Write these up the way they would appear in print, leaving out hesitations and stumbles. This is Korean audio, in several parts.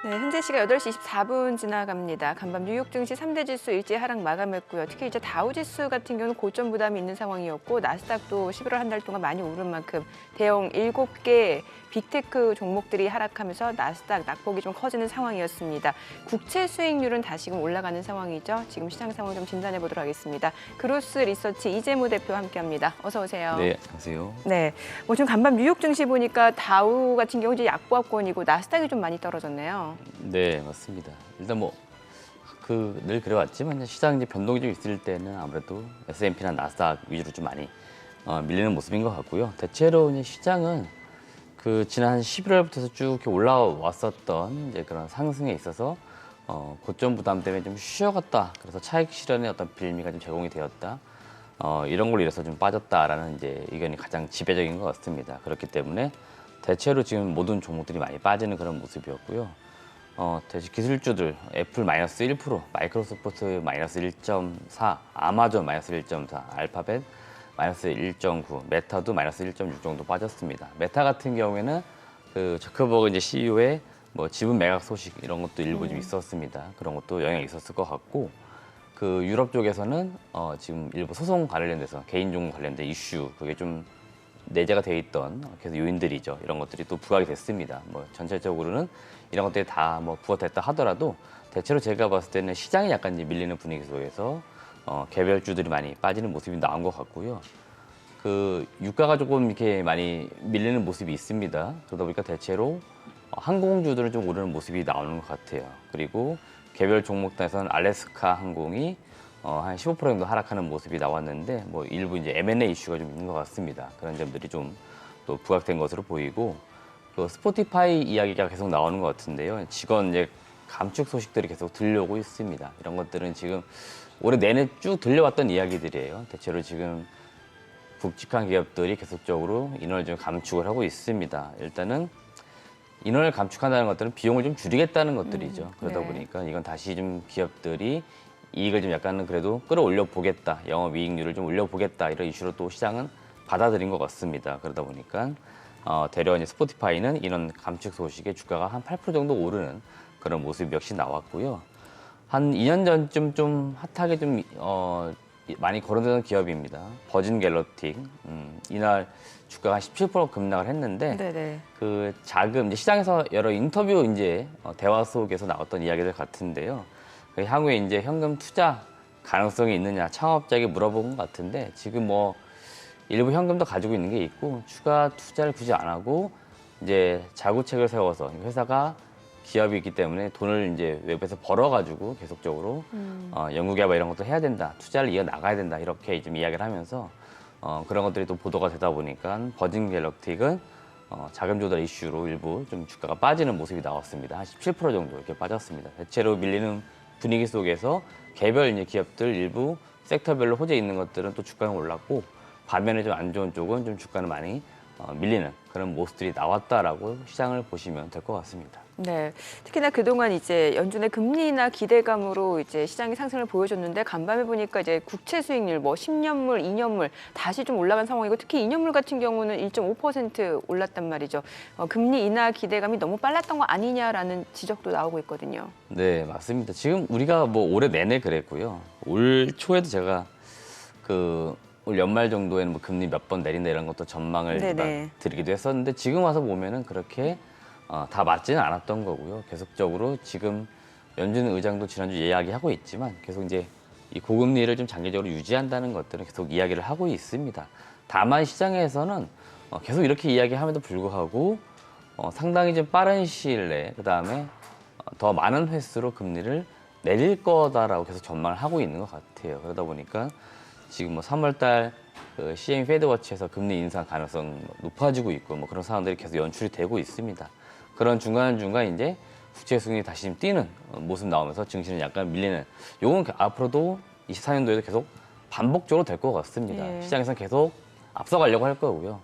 네, 현재 시각 8시 24분 지나갑니다. 간밤 뉴욕 증시 3대 지수 일제 하락 마감했고요. 특히 이제 다우 지수 같은 경우는 고점 부담이 있는 상황이었고 나스닥도 11월 한 달 동안 많이 오른 만큼 대형 7개 빅테크 종목들이 하락하면서 나스닥 낙폭이 좀 커지는 상황이었습니다. 국채 수익률은 다시금 올라가는 상황이죠. 지금 시장 상황 좀 진단해 보도록 하겠습니다. 그로스 리서치 이재무 대표 함께합니다. 어서 오세요. 네, 안녕하세요. 네, 뭐 지금 간밤 뉴욕 증시 보니까 다우 같은 경우 이제 약보합권이고 나스닥이 좀 많이 떨어졌네요. 네, 맞습니다. 일단 뭐 늘 그래왔지만 시장 이제 변동이 좀 있을 때는 아무래도 S&P나 나스닥 위주로 좀 많이 밀리는 모습인 것 같고요. 대체로 이제 시장은 지난 11월부터 쭉 이렇게 올라왔었던 이제 그런 상승에 있어서 고점 부담 때문에 좀 쉬어갔다. 그래서 차익 실현의 어떤 빌미가 좀 제공이 되었다. 이런 걸로 인해서 좀 빠졌다라는 이제 의견이 가장 지배적인 것 같습니다. 그렇기 때문에 대체로 지금 모든 종목들이 많이 빠지는 그런 모습이었고요. 대신 기술주들 애플 마이너스 1%, 마이크로소프트 마이너스 1.4, 아마존 마이너스 1.4, 알파벳 마이너스 1.9, 메타도 마이너스 1.6 정도 빠졌습니다. 메타 같은 경우에는 저커버그 이제 CEO의 뭐 지분 매각 소식 이런 것도 일부 좀 있었습니다. 그런 것도 영향이 있었을 것 같고 유럽 쪽에서는 지금 일부 소송 관련돼서 개인정보 관련된 이슈 그게 좀 내재가 돼 있던 계속 요인들이죠. 이런 것들이 또 부각이 됐습니다. 뭐 전체적으로는 이런 것들이 다 뭐 부각됐다 하더라도 대체로 제가 봤을 때는 시장이 약간 이제 밀리는 분위기 속에서 개별주들이 많이 빠지는 모습이 나온 것 같고요. 유가가 조금 이렇게 많이 밀리는 모습이 있습니다. 그러다 보니까 대체로 항공주들은 좀 오르는 모습이 나오는 것 같아요. 그리고 개별 종목단에서는 알래스카 항공이 한 15% 정도 하락하는 모습이 나왔는데 뭐 일부 이제 M&A 이슈가 좀 있는 것 같습니다. 그런 점들이 좀 또 부각된 것으로 보이고 스포티파이 이야기가 계속 나오는 것 같은데요. 직원 이제 감축 소식들이 계속 들려오고 있습니다. 이런 것들은 지금 올해 내내 쭉 들려왔던 이야기들이에요. 대체로 지금 굵직한 기업들이 계속적으로 인원을 좀 감축을 하고 있습니다. 일단은 인원을 감축한다는 것들은 비용을 좀 줄이겠다는 것들이죠. 그러다 네. 보니까 이건 다시 좀 기업들이 이익을 좀 약간은 그래도 끌어올려 보겠다, 영업이익률을 좀 올려보겠다 이런 이슈로 또 시장은 받아들인 것 같습니다. 그러다 보니까 대려 이제 스포티파이는 인원 감축 소식에 주가가 한 8% 정도 오르는 그런 모습 역시 나왔고요. 한 2년 전쯤 좀 핫하게 좀 많이 거론되던 기업입니다. 버진 갤럭틱. 이날 주가가 한 17% 급락을 했는데 네네. 자금 이제 시장에서 여러 인터뷰 이제 대화 속에서 나왔던 이야기들 같은데요. 향후에 이제 현금 투자 가능성이 있느냐 창업자에게 물어본 것 같은데 지금 뭐 일부 현금도 가지고 있는 게 있고 추가 투자를 굳이 안 하고 이제 자구책을 세워서 회사가 기업이기 때문에 돈을 이제 외부에서 벌어가지고 계속적으로 연구개발 이런 것도 해야 된다, 투자를 이어 나가야 된다 이렇게 좀 이야기를 하면서 그런 것들이 또 보도가 되다 보니까 버진 갤럭틱은 자금 조달 이슈로 일부 좀 주가가 빠지는 모습이 나왔습니다. 한 17% 정도 이렇게 빠졌습니다. 대체로 밀리는 분위기 속에서 개별 이제 기업들 일부 섹터별로 호재 있는 것들은 또 주가는 올랐고 반면에 좀 안 좋은 쪽은 좀 주가는 많이 밀리는 그런 모습들이 나왔다라고 시장을 보시면 될 것 같습니다. 네, 특히나 그동안 이제 연준의 금리나 기대감으로 이제 시장이 상승을 보여줬는데 간밤에 보니까 이제 국채 수익률, 뭐 10년물, 2년물 다시 좀 올라간 상황이고 특히 2년물 같은 경우는 1.5% 올랐단 말이죠. 금리 인하 기대감이 너무 빨랐던 거 아니냐라는 지적도 나오고 있거든요. 네, 맞습니다. 지금 우리가 뭐 올해 내내 그랬고요. 올 초에도 제가 올 연말 정도에는 뭐 금리 몇 번 내린다 이런 것도 전망을 네네. 드리기도 했었는데 지금 와서 보면은 그렇게 다 맞지는 않았던 거고요. 계속적으로 지금 연준 의장도 지난주 이야기하고 있지만 계속 이제 이 고금리를 좀 장기적으로 유지한다는 것들은 계속 이야기를 하고 있습니다. 다만 시장에서는 계속 이렇게 이야기함에도 불구하고 상당히 좀 빠른 시일 내에 그다음에 더 많은 횟수로 금리를 내릴 거다라고 계속 전망을 하고 있는 것 같아요. 그러다 보니까 지금 뭐 3월달 CME 페드워치에서 금리 인상 가능성 높아지고 있고 뭐 그런 상황들이 계속 연출이 되고 있습니다. 그런 중간중간 이제 국채 수익이 다시 좀 뛰는 모습 나오면서 증시는 약간 밀리는 요건 앞으로도 24년도에도 계속 반복적으로 될 것 같습니다. 예. 시장에서는 계속 앞서가려고 할 거고요.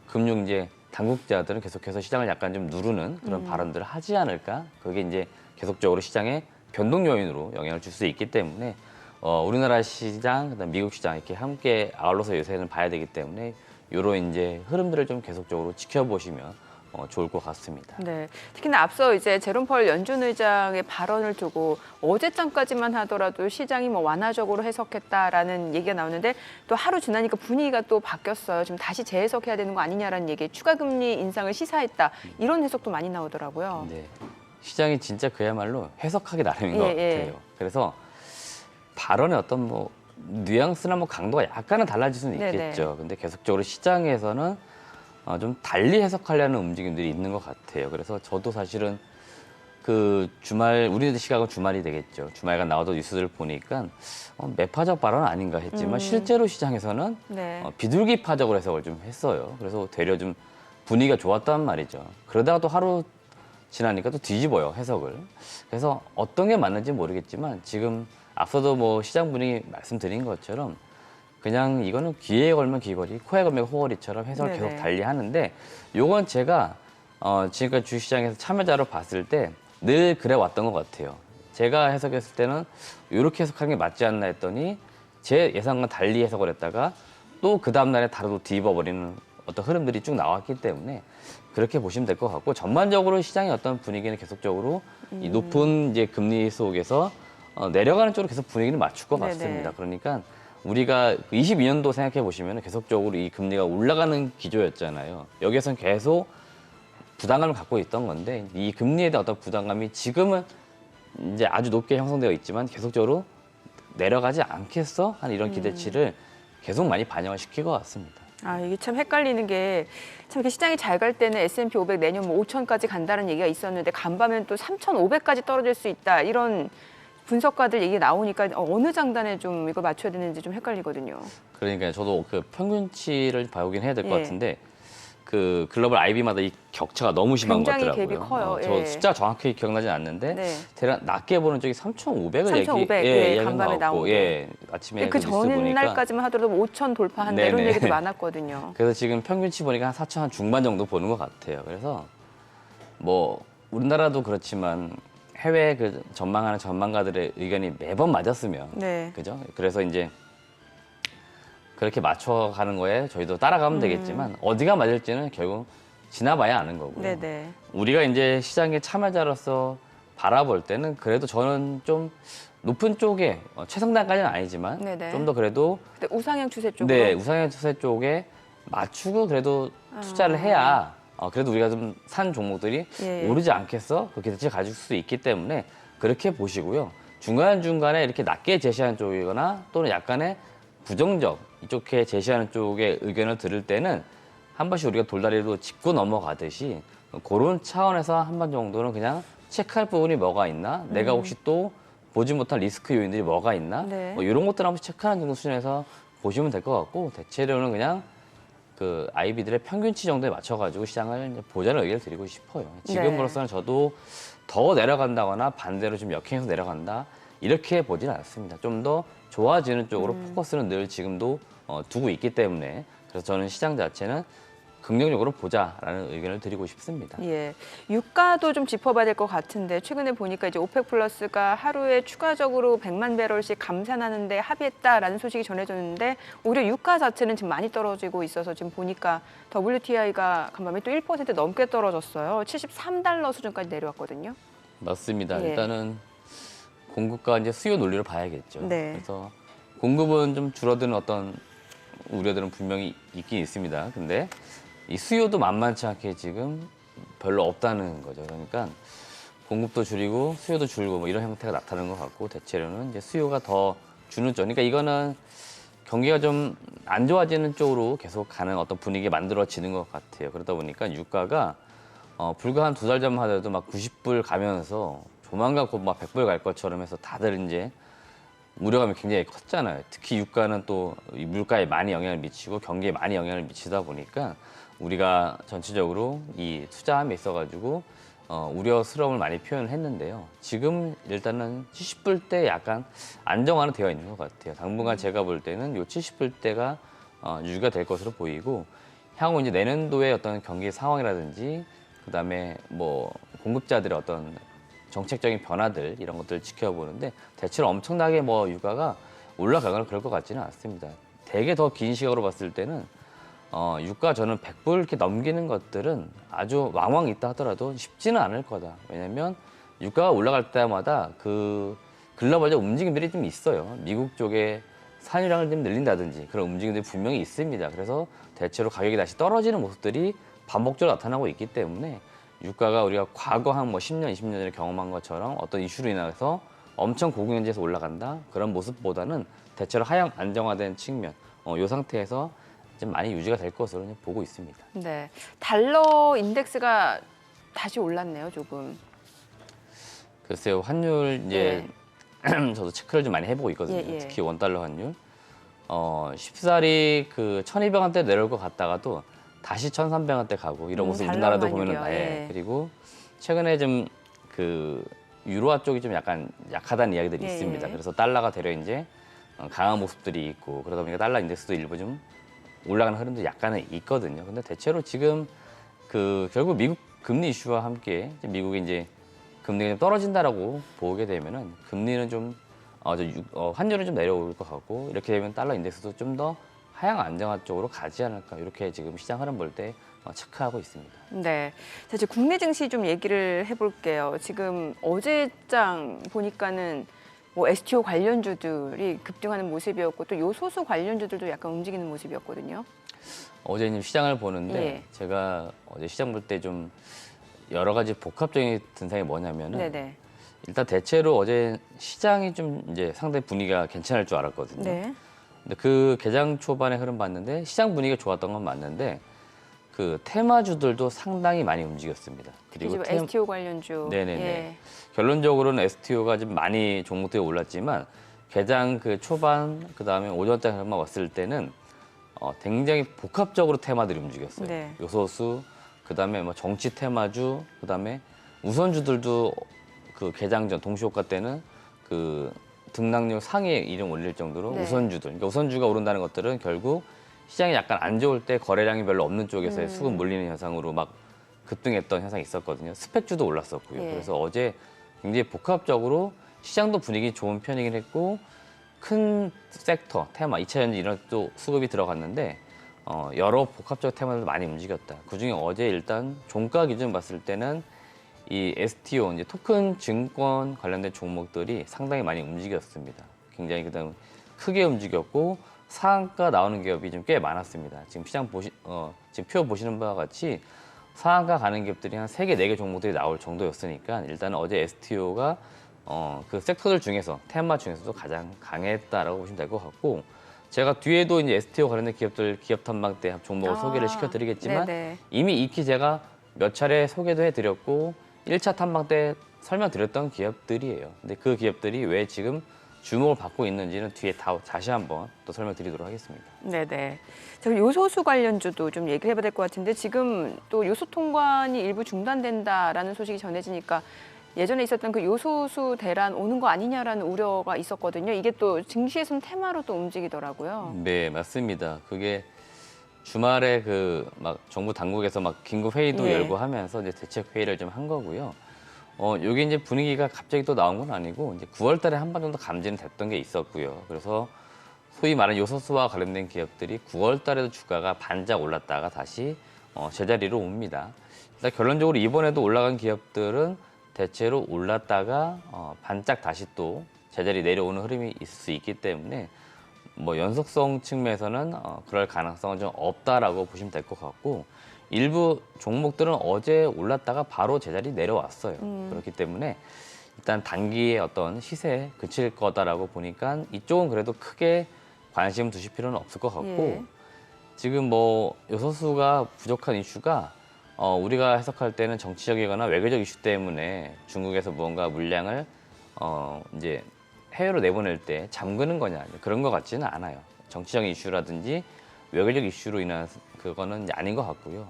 금융 이제 당국자들은 계속해서 시장을 약간 좀 누르는 그런 발언들을 하지 않을까? 그게 이제 계속적으로 시장에 변동 요인으로 영향을 줄 수 있기 때문에 우리나라 시장, 그다음 미국 시장 이렇게 함께 아울러서 요새는 봐야 되기 때문에 이런 이제 흐름들을 좀 계속적으로 지켜보시면 좋을 것 같습니다. 네. 특히나 앞서 이제 제롬 펄 연준 의장의 발언을 두고 어제장까지만 하더라도 시장이 뭐 완화적으로 해석했다라는 얘기가 나오는데 또 하루 지나니까 분위기가 또 바뀌었어요. 지금 다시 재해석해야 되는 거 아니냐라는 얘기, 추가 금리 인상을 시사했다. 이런 해석도 많이 나오더라고요. 네. 시장이 진짜 그야말로 해석하기 나름인 것 예. 같아요. 그래서 발언의 어떤 뭐 뉘앙스나 뭐 강도가 약간은 달라질 수는 네네. 있겠죠. 근데 계속적으로 시장에서는 좀 달리 해석하려는 움직임들이 있는 것 같아요. 그래서 저도 사실은 그 주말, 우리들 시각은 주말이 되겠죠. 주말간 나와도 뉴스들 보니까 매파적 발언 아닌가 했지만 실제로 시장에서는 네. 비둘기파적으로 해석을 좀 했어요. 그래서 되려 좀 분위기가 좋았단 말이죠. 그러다가 또 하루 지나니까 또 뒤집어요, 해석을. 그래서 어떤 게 맞는지 모르겠지만 지금 앞서도 뭐 시장 분위기 말씀드린 것처럼 그냥 이거는 귀에 걸면 귀걸이, 코에 걸면 코걸이처럼 해석을 네네. 계속 달리 하는데 요건 제가 지금까지 주식시장에서 참여자로 봤을 때 늘 그래 왔던 것 같아요. 제가 해석했을 때는 이렇게 해석하는 게 맞지 않나 했더니 제 예상과 달리 해석을 했다가 또 그 다음날에 다르게 뒤집어버리는 어떤 흐름들이 쭉 나왔기 때문에 그렇게 보시면 될 것 같고 전반적으로 시장의 어떤 분위기는 계속적으로 이 높은 이제 금리 속에서 내려가는 쪽으로 계속 분위기를 맞출 것 네네. 같습니다. 그러니까 우리가 22년도 생각해 보시면 계속적으로 이 금리가 올라가는 기조였잖아요. 여기에서는 계속 부담감을 갖고 있던 건데 이 금리에 대한 어떤 부담감이 지금은 이제 아주 높게 형성되어 있지만 계속적으로 내려가지 않겠어? 하는 이런 기대치를 계속 많이 반영을 시킬 것 같습니다. 아, 이게 참 헷갈리는 게 참 이렇게 시장이 잘 갈 때는 S&P 500 내년 뭐 5천까지 간다는 얘기가 있었는데 간밤엔 또 3,500까지 떨어질 수 있다. 이런 분석가들 얘기 나오니까 어느 장단에 좀 이걸 맞춰야 되는지 좀 헷갈리거든요. 그러니까 저도 그 평균치를 봐오긴 해야 될 것 예. 같은데 그 글로벌 IB마다 이 격차가 너무 심한 것 굉장히 같더라고요. 갭이 커요. 저 예. 숫자 정확히 기억나지 않는데 네. 대략 낮게 보는 쪽이 3,500을 3,500, 이야기한 간밤에 것 같고 나온 예, 아침에 그 뉴스 보니까 전날까지만 하더라도 5천 돌파한다 이런 네네. 얘기도 많았거든요. 그래서 지금 평균치 보니까 한 4천 한 중반 정도 보는 것 같아요. 그래서 뭐 우리나라도 그렇지만 해외 그 전망하는 전망가들의 의견이 매번 맞았으면 네. 그죠? 그래서 이제 그렇게 맞춰가는 거에 저희도 따라가면 되겠지만 어디가 맞을지는 결국 지나봐야 아는 거고요. 네네. 우리가 이제 시장의 참여자로서 바라볼 때는 그래도 저는 좀 높은 쪽에 최상단까지는 아니지만 네네. 좀 더 그래도 근데 우상향 추세 쪽으로. 네, 우상향 추세 쪽에 맞추고 그래도 투자를 해야 그래도 우리가 좀 산 종목들이 예. 오르지 않겠어? 그 기대치를 가질 수 있기 때문에 그렇게 보시고요. 중간중간에 이렇게 낮게 제시하는 쪽이거나 또는 약간의 부정적 이쪽에 제시하는 쪽의 의견을 들을 때는 한 번씩 우리가 돌다리로 짚고 넘어가듯이 그런 차원에서 한 번 정도는 그냥 체크할 부분이 뭐가 있나? 내가 혹시 또 보지 못한 리스크 요인들이 뭐가 있나? 네. 뭐 이런 것들 한번 체크하는 정도 수준에서 보시면 될 것 같고 대체로는 그냥 그 아이비들의 평균치 정도에 맞춰가지고 시장을 이제 보자는 의견을 드리고 싶어요. 지금으로서는 저도 더 내려간다거나 반대로 좀 역행해서 내려간다 이렇게 보지는 않습니다. 좀 더 좋아지는 쪽으로 포커스는 늘 지금도 두고 있기 때문에 그래서 저는 시장 자체는 긍정적으로 보자라는 의견을 드리고 싶습니다. 예, 유가도 좀 짚어봐야 될 것 같은데 최근에 보니까 이제 오펙 플러스가 하루에 추가적으로 100만 배럴씩 감산하는데 합의했다라는 소식이 전해졌는데 오히려 유가 자체는 지금 많이 떨어지고 있어서 지금 보니까 WTI가 간밤에 또 1% 넘게 떨어졌어요. 73달러 수준까지 내려왔거든요. 맞습니다. 예. 일단은 공급과 이제 수요 논리를 봐야겠죠. 네. 그래서 공급은 좀 줄어드는 어떤 우려들은 분명히 있긴 있습니다. 근데 이 수요도 만만치 않게 지금 별로 없다는 거죠. 그러니까 공급도 줄이고 수요도 줄고 뭐 이런 형태가 나타나는 것 같고 대체로는 이제 수요가 더 주는 쪽. 그러니까 이거는 경기가 좀 안 좋아지는 쪽으로 계속 가는 어떤 분위기가 만들어지는 것 같아요. 그러다 보니까 유가가 불과 한 2달 전만 하더라도 막 90불 가면서 조만간 곧 막 100불 갈 것처럼 해서 다들 이제 우려감이 굉장히 컸잖아요. 특히 유가는 또 이 물가에 많이 영향을 미치고 경기에 많이 영향을 미치다 보니까 우리가 전체적으로 이 투자함에 있어가지고 우려스러움을 많이 표현했는데요. 지금 일단은 70불대 약간 안정화는 되어 있는 것 같아요. 당분간 제가 볼 때는 요 70불대가 유지가 될 것으로 보이고 향후 이제 내년도의 어떤 경기 상황이라든지 그다음에 뭐 공급자들의 어떤 정책적인 변화들 이런 것들을 지켜보는데 대체로 엄청나게 뭐 유가가 올라가거나 그럴 것 같지는 않습니다. 되게 더 긴 시각으로 봤을 때는 유가 저는 100불 이렇게 넘기는 것들은 아주 왕왕 있다 하더라도 쉽지는 않을 거다. 왜냐면 유가가 올라갈 때마다 그 글로벌적 움직임들이 좀 있어요. 미국 쪽에 산유량을 좀 늘린다든지 그런 움직임들이 분명히 있습니다. 그래서 대체로 가격이 다시 떨어지는 모습들이 반복적으로 나타나고 있기 때문에 유가가 우리가 과거 한 뭐 10년, 20년 전에 경험한 것처럼 어떤 이슈로 인해서 엄청 고공행지에서 올라간다 그런 모습보다는 대체로 하향 안정화된 측면, 이 상태에서 좀 많이 유지가 될 것으로 보고 있습니다. 네, 달러 인덱스가 다시 올랐네요, 조금. 글쎄요, 환율 이제 저도 체크를 좀 많이 해보고 있거든요. 예, 예. 특히 원달러 환율. 쉽사리 그 1,200원대 내려올 것 같다가도 다시 1,300원대 가고 이런 모습 달러 우리나라도 보면은 환율이요. 예. 그리고 최근에 좀 그 유로화 쪽이 좀 약간 약하다는 이야기들이 예, 있습니다. 예. 그래서 달러가 되려 이제 강한 모습들이 있고 그러다 보니까 달러 인덱스도 일부 좀 올라가는 흐름도 약간은 있거든요. 근데 대체로 지금 그 결국 미국 금리 이슈와 함께 이제 미국이 이제 금리가 좀 떨어진다라고 보게 되면은 금리는 좀 환율은 좀 내려올 것 같고 이렇게 되면 달러 인덱스도 좀 더 하향 안정화 쪽으로 가지 않을까 이렇게 지금 시장 흐름 볼 때 체크하고 있습니다. 네. 자, 이제 국내 증시 좀 얘기를 해볼게요. 지금 어제장 보니까는 뭐 STO 관련주들이 급등하는 모습이었고 또 요소수 관련주들도 약간 움직이는 모습이었거든요. 어제 이제 시장을 보는데 예. 제가 어제 시장 볼 때 좀 여러 가지 복합적인 증상이 뭐냐면은 네네. 일단 대체로 어제 시장이 좀 이제 상당히 분위기가 괜찮을 줄 알았거든요. 네. 근데 그 개장 초반에 흐름 봤는데 시장 분위기가 좋았던 건 맞는데 그 테마주들도 상당히 많이 움직였습니다. 그리고 STO 관련주. 네네네. 예. 결론적으로는 STO가 좀 많이 종목들이 올랐지만 개장 그 초반 그다음에 오전장에만 왔을 때는 굉장히 복합적으로 테마들이 움직였어요. 네. 요소수 그다음에 뭐 정치 테마주 그다음에 우선주들도 그 개장 전 동시효과 때는 그 등락률 상위에 이름 올릴 정도로 네. 우선주들 그러니까 우선주가 오른다는 것들은 결국 시장이 약간 안 좋을 때 거래량이 별로 없는 쪽에서의 수급 몰리는 현상으로 막 급등했던 현상이 있었거든요. 스펙주도 올랐었고요. 예. 그래서 어제 굉장히 복합적으로 시장도 분위기 좋은 편이긴 했고 큰 섹터, 테마, 2차 전지 이런 또 수급이 들어갔는데 여러 복합적 테마들도 많이 움직였다. 그중에 어제 일단 종가 기준 봤을 때는 이 STO, 이제 토큰 증권 관련된 종목들이 상당히 많이 움직였습니다. 굉장히 그다음 크게 움직였고 상한가 나오는 기업이 좀 꽤 많았습니다. 지금 시장 지금 표 보시는 바와 같이 상한가 가는 기업들이 한 3개, 4개 종목들이 나올 정도였으니까 일단은 어제 STO가 그 섹터들 중에서 테마 중에서도 가장 강했다라고 보시면 될 것 같고 제가 뒤에도 이제 STO 관련된 기업들 기업 탐방 때 종목을 소개를 시켜드리겠지만 네네. 이미 익히 제가 몇 차례 소개도 해드렸고 1차 탐방 때 설명드렸던 기업들이에요. 근데 그 기업들이 왜 지금 주목을 받고 있는지는 뒤에 다시 한번 또 설명드리도록 하겠습니다. 네네. 자, 요소수 관련주도 좀 얘기를 해봐야 될 것 같은데 지금 또 요소 통관이 일부 중단된다라는 소식이 전해지니까 예전에 있었던 그 요소수 대란 오는 거 아니냐라는 우려가 있었거든요. 이게 또 증시에서는 테마로 또 움직이더라고요. 네, 맞습니다. 그게 주말에 그 막 정부 당국에서 막 긴급 회의도 예. 열고 하면서 이제 대책 회의를 좀 한 거고요. 요게 이제 분위기가 갑자기 또 나온 건 아니고 이제 9월 달에 한 번 정도 감지는 됐던 게 있었고요. 그래서 소위 말하는 요소수와 관련된 기업들이 9월 달에도 주가가 반짝 올랐다가 다시 제자리로 옵니다. 일단 결론적으로 이번에도 올라간 기업들은 대체로 올랐다가 반짝 다시 또 제자리 내려오는 흐름이 있을 수 있기 때문에 뭐 연속성 측면에서는 그럴 가능성은 좀 없다라고 보시면 될 것 같고 일부 종목들은 어제 올랐다가 바로 제자리 내려왔어요. 그렇기 때문에 일단 단기에 어떤 시세에 그칠 거다라고 보니까 이쪽은 그래도 크게 관심 두실 필요는 없을 것 같고 예. 지금 뭐 요소수가 부족한 이슈가 우리가 해석할 때는 정치적이거나 외교적 이슈 때문에 중국에서 무언가 물량을 이제 해외로 내보낼 때 잠그는 거냐 그런 것 같지는 않아요. 정치적인 이슈라든지 외교적 이슈로 인한 그거는 이제 아닌 것 같고요.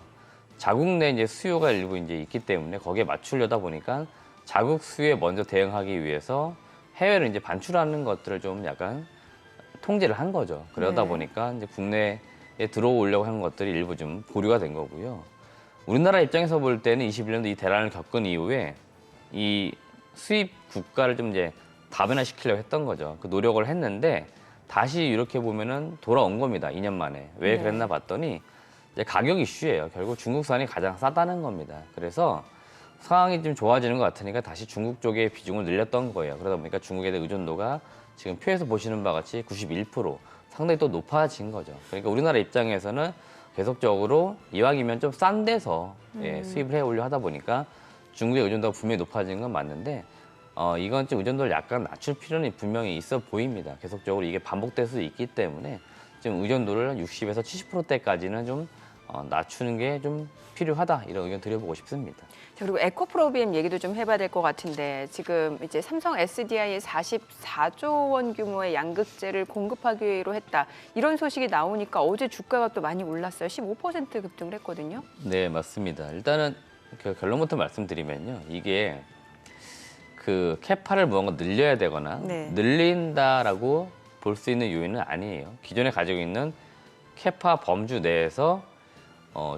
자국 내 이제 수요가 일부 이제 있기 때문에 거기에 맞추려다 보니까 자국 수요에 먼저 대응하기 위해서 해외로 이제 반출하는 것들을 좀 약간 통제를 한 거죠. 그러다 네. 보니까 이제 국내에 들어오려고 하는 것들이 일부 좀 보류가 된 거고요. 우리나라 입장에서 볼 때는 21년도 이 대란을 겪은 이후에 이 수입 국가를 좀 이제 다변화시키려고 했던 거죠. 그 노력을 했는데 다시 이렇게 보면은 돌아온 겁니다. 2년 만에. 왜 네. 그랬나 봤더니 이제 가격 이슈예요. 결국 중국산이 가장 싸다는 겁니다. 그래서 상황이 좀 좋아지는 것 같으니까 다시 중국 쪽에 비중을 늘렸던 거예요. 그러다 보니까 중국에 대한 의존도가 지금 표에서 보시는 바와 같이 91% 상당히 또 높아진 거죠. 그러니까 우리나라 입장에서는 계속적으로 이왕이면 좀 싼 데서 수입을 해오려 하다 보니까 중국의 의존도가 분명히 높아진 건 맞는데 이건 좀 의존도를 약간 낮출 필요는 분명히 있어 보입니다. 계속적으로 이게 반복될 수 있기 때문에 지금 의존도를 60에서 70%대까지는 좀 낮추는 게 좀 필요하다 이런 의견 드려보고 싶습니다. 자, 그리고 에코프로비엠 얘기도 좀 해봐야 될 것 같은데 지금 이제 삼성 SDI에 44조 원 규모의 양극재를 공급하기로 했다. 이런 소식이 나오니까 어제 주가가 또 많이 올랐어요. 15% 급등을 했거든요. 네, 맞습니다. 일단은 그 결론부터 말씀드리면요. 이게 그 캐파를 무언가 늘려야 되거나 네. 늘린다라고 볼 수 있는 요인은 아니에요. 기존에 가지고 있는 캐파 범주 내에서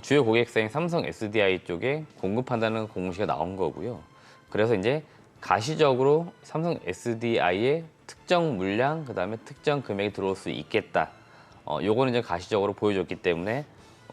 주요 고객사인 삼성 SDI 쪽에 공급한다는 공시가 나온 거고요. 그래서 이제 가시적으로 삼성 SDI의 특정 물량, 그다음에 특정 금액이 들어올 수 있겠다. 요거는 이제 가시적으로 보여줬기 때문에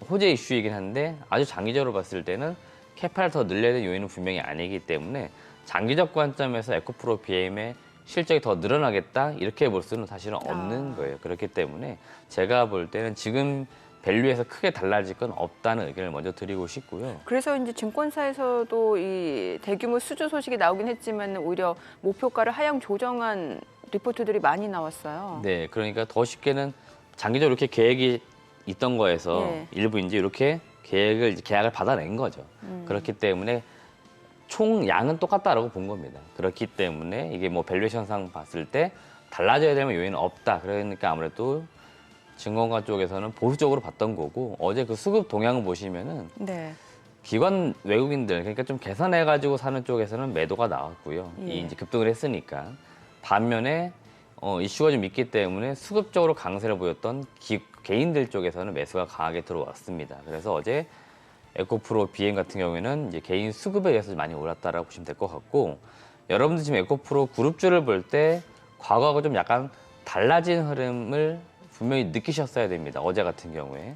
호재 이슈이긴 한데 아주 장기적으로 봤을 때는 캐파를 더 늘려야 될 요인은 분명히 아니기 때문에 장기적 관점에서 에코프로 BM의 실적이 더 늘어나겠다 이렇게 볼 수는 사실은 없는 거예요. 그렇기 때문에 제가 볼 때는 지금 밸류에서 크게 달라질 건 없다는 의견을 먼저 드리고 싶고요. 그래서 이제 증권사에서도 이 대규모 수주 소식이 나오긴 했지만 오히려 목표가를 하향 조정한 리포트들이 많이 나왔어요. 네, 그러니까 더 쉽게는 장기적으로 이렇게 계획이 있던 거에서 예. 일부 이제 이렇게 계약을 받아낸 거죠. 그렇기 때문에 총 양은 똑같다라고 본 겁니다. 그렇기 때문에 이게 뭐 밸류에이션상 봤을 때 달라져야 되는 요인은 없다. 그러니까 아무래도 증권가 쪽에서는 보수적으로 봤던 거고 어제 그 수급 동향을 보시면은 네. 기관 외국인들 그러니까 좀 계산해가지고 사는 쪽에서는 매도가 나왔고요. 예. 이 이제 급등을 했으니까 반면에 이슈가 좀 있기 때문에 수급적으로 강세를 보였던 개인들 쪽에서는 매수가 강하게 들어왔습니다. 그래서 어제 에코프로 BM 같은 경우에는 이제 개인 수급에 의해서 많이 올랐다라고 보시면 될 것 같고 여러분들 지금 에코프로 그룹주를 볼 때 과거하고 좀 약간 달라진 흐름을 분명히 느끼셨어야 됩니다. 어제 같은 경우에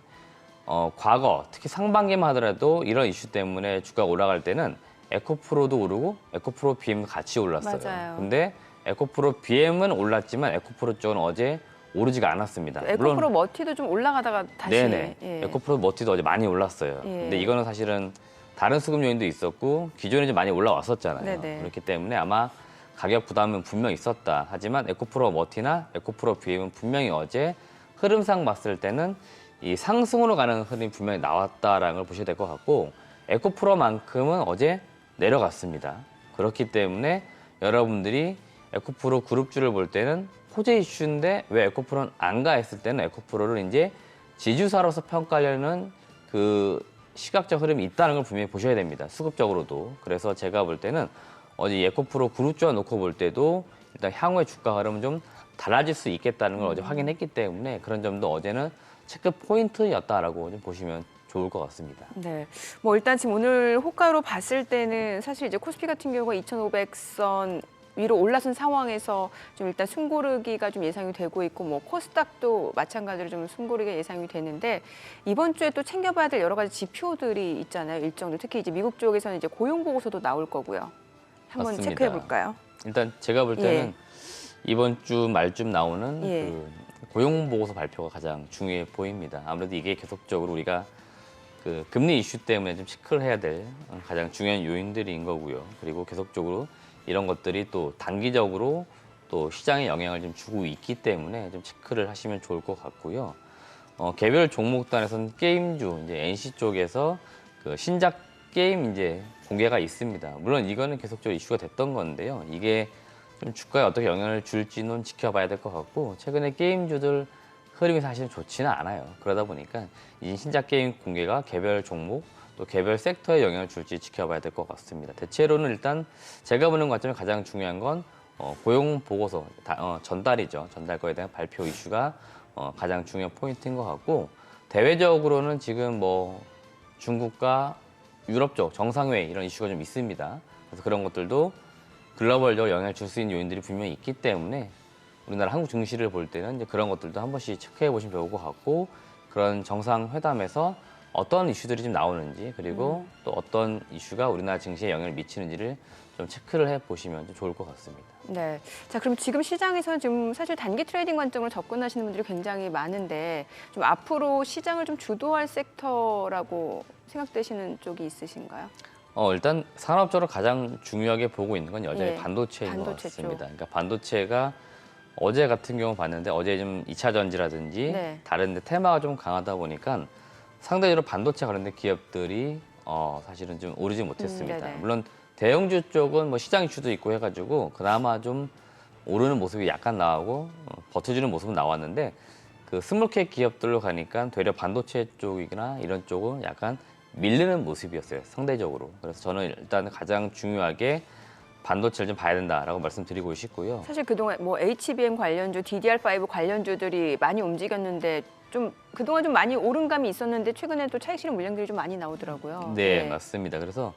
과거 특히 상반기만 하더라도 이런 이슈 때문에 주가가 올라갈 때는 에코프로도 오르고 에코프로 BM도 같이 올랐어요. 맞아요. 근데 에코프로 BM은 올랐지만 에코프로 쪽은 어제 오르지가 않았습니다. 에코프로 머티도 좀 올라가다가 다시. 네네. 예. 에코프로 머티도 어제 많이 올랐어요. 예. 근데 이거는 사실은 다른 수급 요인도 있었고 기존에 좀 많이 올라왔었잖아요. 네네. 그렇기 때문에 아마 가격 부담은 분명 있었다. 하지만 에코프로 머티나 에코프로 BM은 분명히 어제 흐름상 봤을 때는 이 상승으로 가는 흐름이 분명히 나왔다라는 걸 보셔야 될 것 같고 에코프로만큼은 어제 내려갔습니다. 그렇기 때문에 여러분들이 에코프로 그룹주를 볼 때는 호재 이슈인데 왜 에코프로는 안 가 했을 때는 에코프로를 이제 지주사로서 평가하려는 그 시각적 흐름이 있다는 걸 분명히 보셔야 됩니다. 수급적으로도. 그래서 제가 볼 때는 어제 에코프로 그룹주와 놓고 볼 때도 일단 향후의 주가 흐름은 좀 달라질 수 있겠다는 걸 어제 확인했기 때문에 그런 점도 어제는 체크 포인트였다라고 좀 보시면 좋을 것 같습니다. 네. 뭐 일단 지금 오늘 호가로 봤을 때는 사실 이제 코스피 같은 경우가 2,500선 위로 올라선 상황에서 좀 일단 숨고르기가 좀 예상이 되고 있고 뭐 코스닥도 마찬가지로 좀 숨고르기가 예상이 되는데 이번 주에 또 챙겨봐야 될 여러 가지 지표들이 있잖아요. 일정들 특히 이제 미국 쪽에서는 이제 고용 보고서도 나올 거고요. 한번 맞습니다. 체크해 볼까요? 일단 제가 볼 때는 이번 주 말쯤 나오는 예. 그 고용 보고서 발표가 가장 중요해 보입니다. 아무래도 이게 계속적으로 우리가 그 금리 이슈 때문에 좀 체크를 해야 될 가장 중요한 요인들인 거고요. 그리고 계속적으로 이런 것들이 또 단기적으로 또 시장에 영향을 좀 주고 있기 때문에 좀 체크를 하시면 좋을 것 같고요. 개별 종목단에서는 게임주 이제 NC 쪽에서 그 신작 게임 이제 공개가 있습니다. 물론 이거는 계속적으로 이슈가 됐던 건데요. 이게 좀 주가에 어떻게 영향을 줄지는 지켜봐야 될 것 같고 최근에 게임주들 흐름이 사실은 좋지는 않아요. 그러다 보니까 이 신작 게임 공개가 개별 종목 또 개별 섹터에 영향을 줄지 지켜봐야 될 것 같습니다. 대체로는 일단 제가 보는 관점에 가장 중요한 건 고용 보고서 전달이죠. 전달 거에 대한 발표 이슈가 가장 중요한 포인트인 것 같고 대외적으로는 지금 뭐 중국과 유럽 쪽 정상회의 이런 이슈가 좀 있습니다. 그래서 그런 것들도 글로벌적으로 영향을 줄 수 있는 요인들이 분명히 있기 때문에 우리나라 한국 증시를 볼 때는 이제 그런 것들도 한 번씩 체크해 보시면 좋을 것 같고 그런 정상회담에서 어떤 이슈들이 좀 나오는지 그리고 또 어떤 이슈가 우리나라 증시에 영향을 미치는지를 좀 체크를 해보시면 좀 좋을 것 같습니다. 네. 자, 그럼 지금 시장에서는 지금 사실 단기 트레이딩 관점으로 접근하시는 분들이 굉장히 많은데 좀 앞으로 시장을 좀 주도할 섹터라고 생각되시는 쪽이 있으신가요? 일단 산업적으로 가장 중요하게 보고 있는 건 여전히 예, 반도체인 것 반도체 쪽. 같습니다. 그러니까 반도체가 어제 같은 경우 봤는데 어제 좀 2차 전지라든지 네. 다른 데 테마가 좀 강하다 보니까 상대적으로 반도체 관련된 기업들이 사실은 좀 오르지 못했습니다. 네네. 물론 대형주 쪽은 뭐 시장 이슈도 있고 해가지고 그나마 좀 오르는 모습이 약간 나오고 버텨주는 모습은 나왔는데 그 스몰캡 기업들로 가니까 되려 반도체 쪽이나 이런 쪽은 약간 밀리는 모습이었어요, 상대적으로. 그래서 저는 일단 가장 중요하게 반도체를 좀 봐야 된다라고 말씀드리고 싶고요. 사실 그동안 뭐 HBM 관련주, DDR5 관련주들이 많이 움직였는데 좀 그동안 좀 많이 오른 감이 있었는데 최근에 또 차익 실현 물량들이 좀 많이 나오더라고요. 네, 맞습니다. 그래서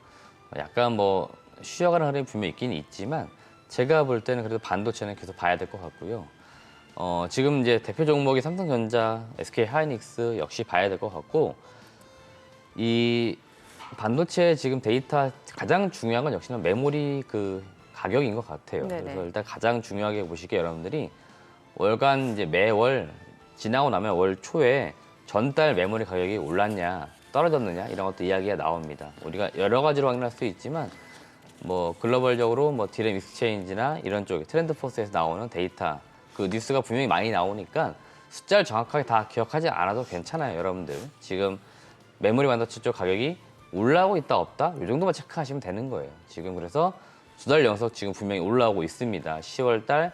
약간 뭐 쉬어가는 흐름이 분명히 있긴 있지만 제가 볼 때는 그래도 반도체는 계속 봐야 될 것 같고요. 지금 이제 대표 종목이 삼성전자, SK 하이닉스 역시 봐야 될 것 같고 이 반도체 지금 데이터 가장 중요한 건 역시나 메모리 그 가격인 것 같아요. 네네. 그래서 일단 가장 중요하게 보시기에 여러분들이 월간 이제 매월 지나고 나면 월 초에 전달 메모리 가격이 올랐냐 떨어졌느냐 이런 것도 이야기가 나옵니다. 우리가 여러 가지로 확인할 수 있지만 뭐 글로벌적으로 뭐 디램 익스체인지나 이런 쪽에 트렌드포스에서 나오는 데이터 그 뉴스가 분명히 많이 나오니까 숫자를 정확하게 다 기억하지 않아도 괜찮아요, 여러분들. 지금 메모리 반도체 쪽 가격이 올라오고 있다 없다 이 정도만 체크하시면 되는 거예요. 지금 그래서 두 달 연속 지금 분명히 올라오고 있습니다. 10월 달,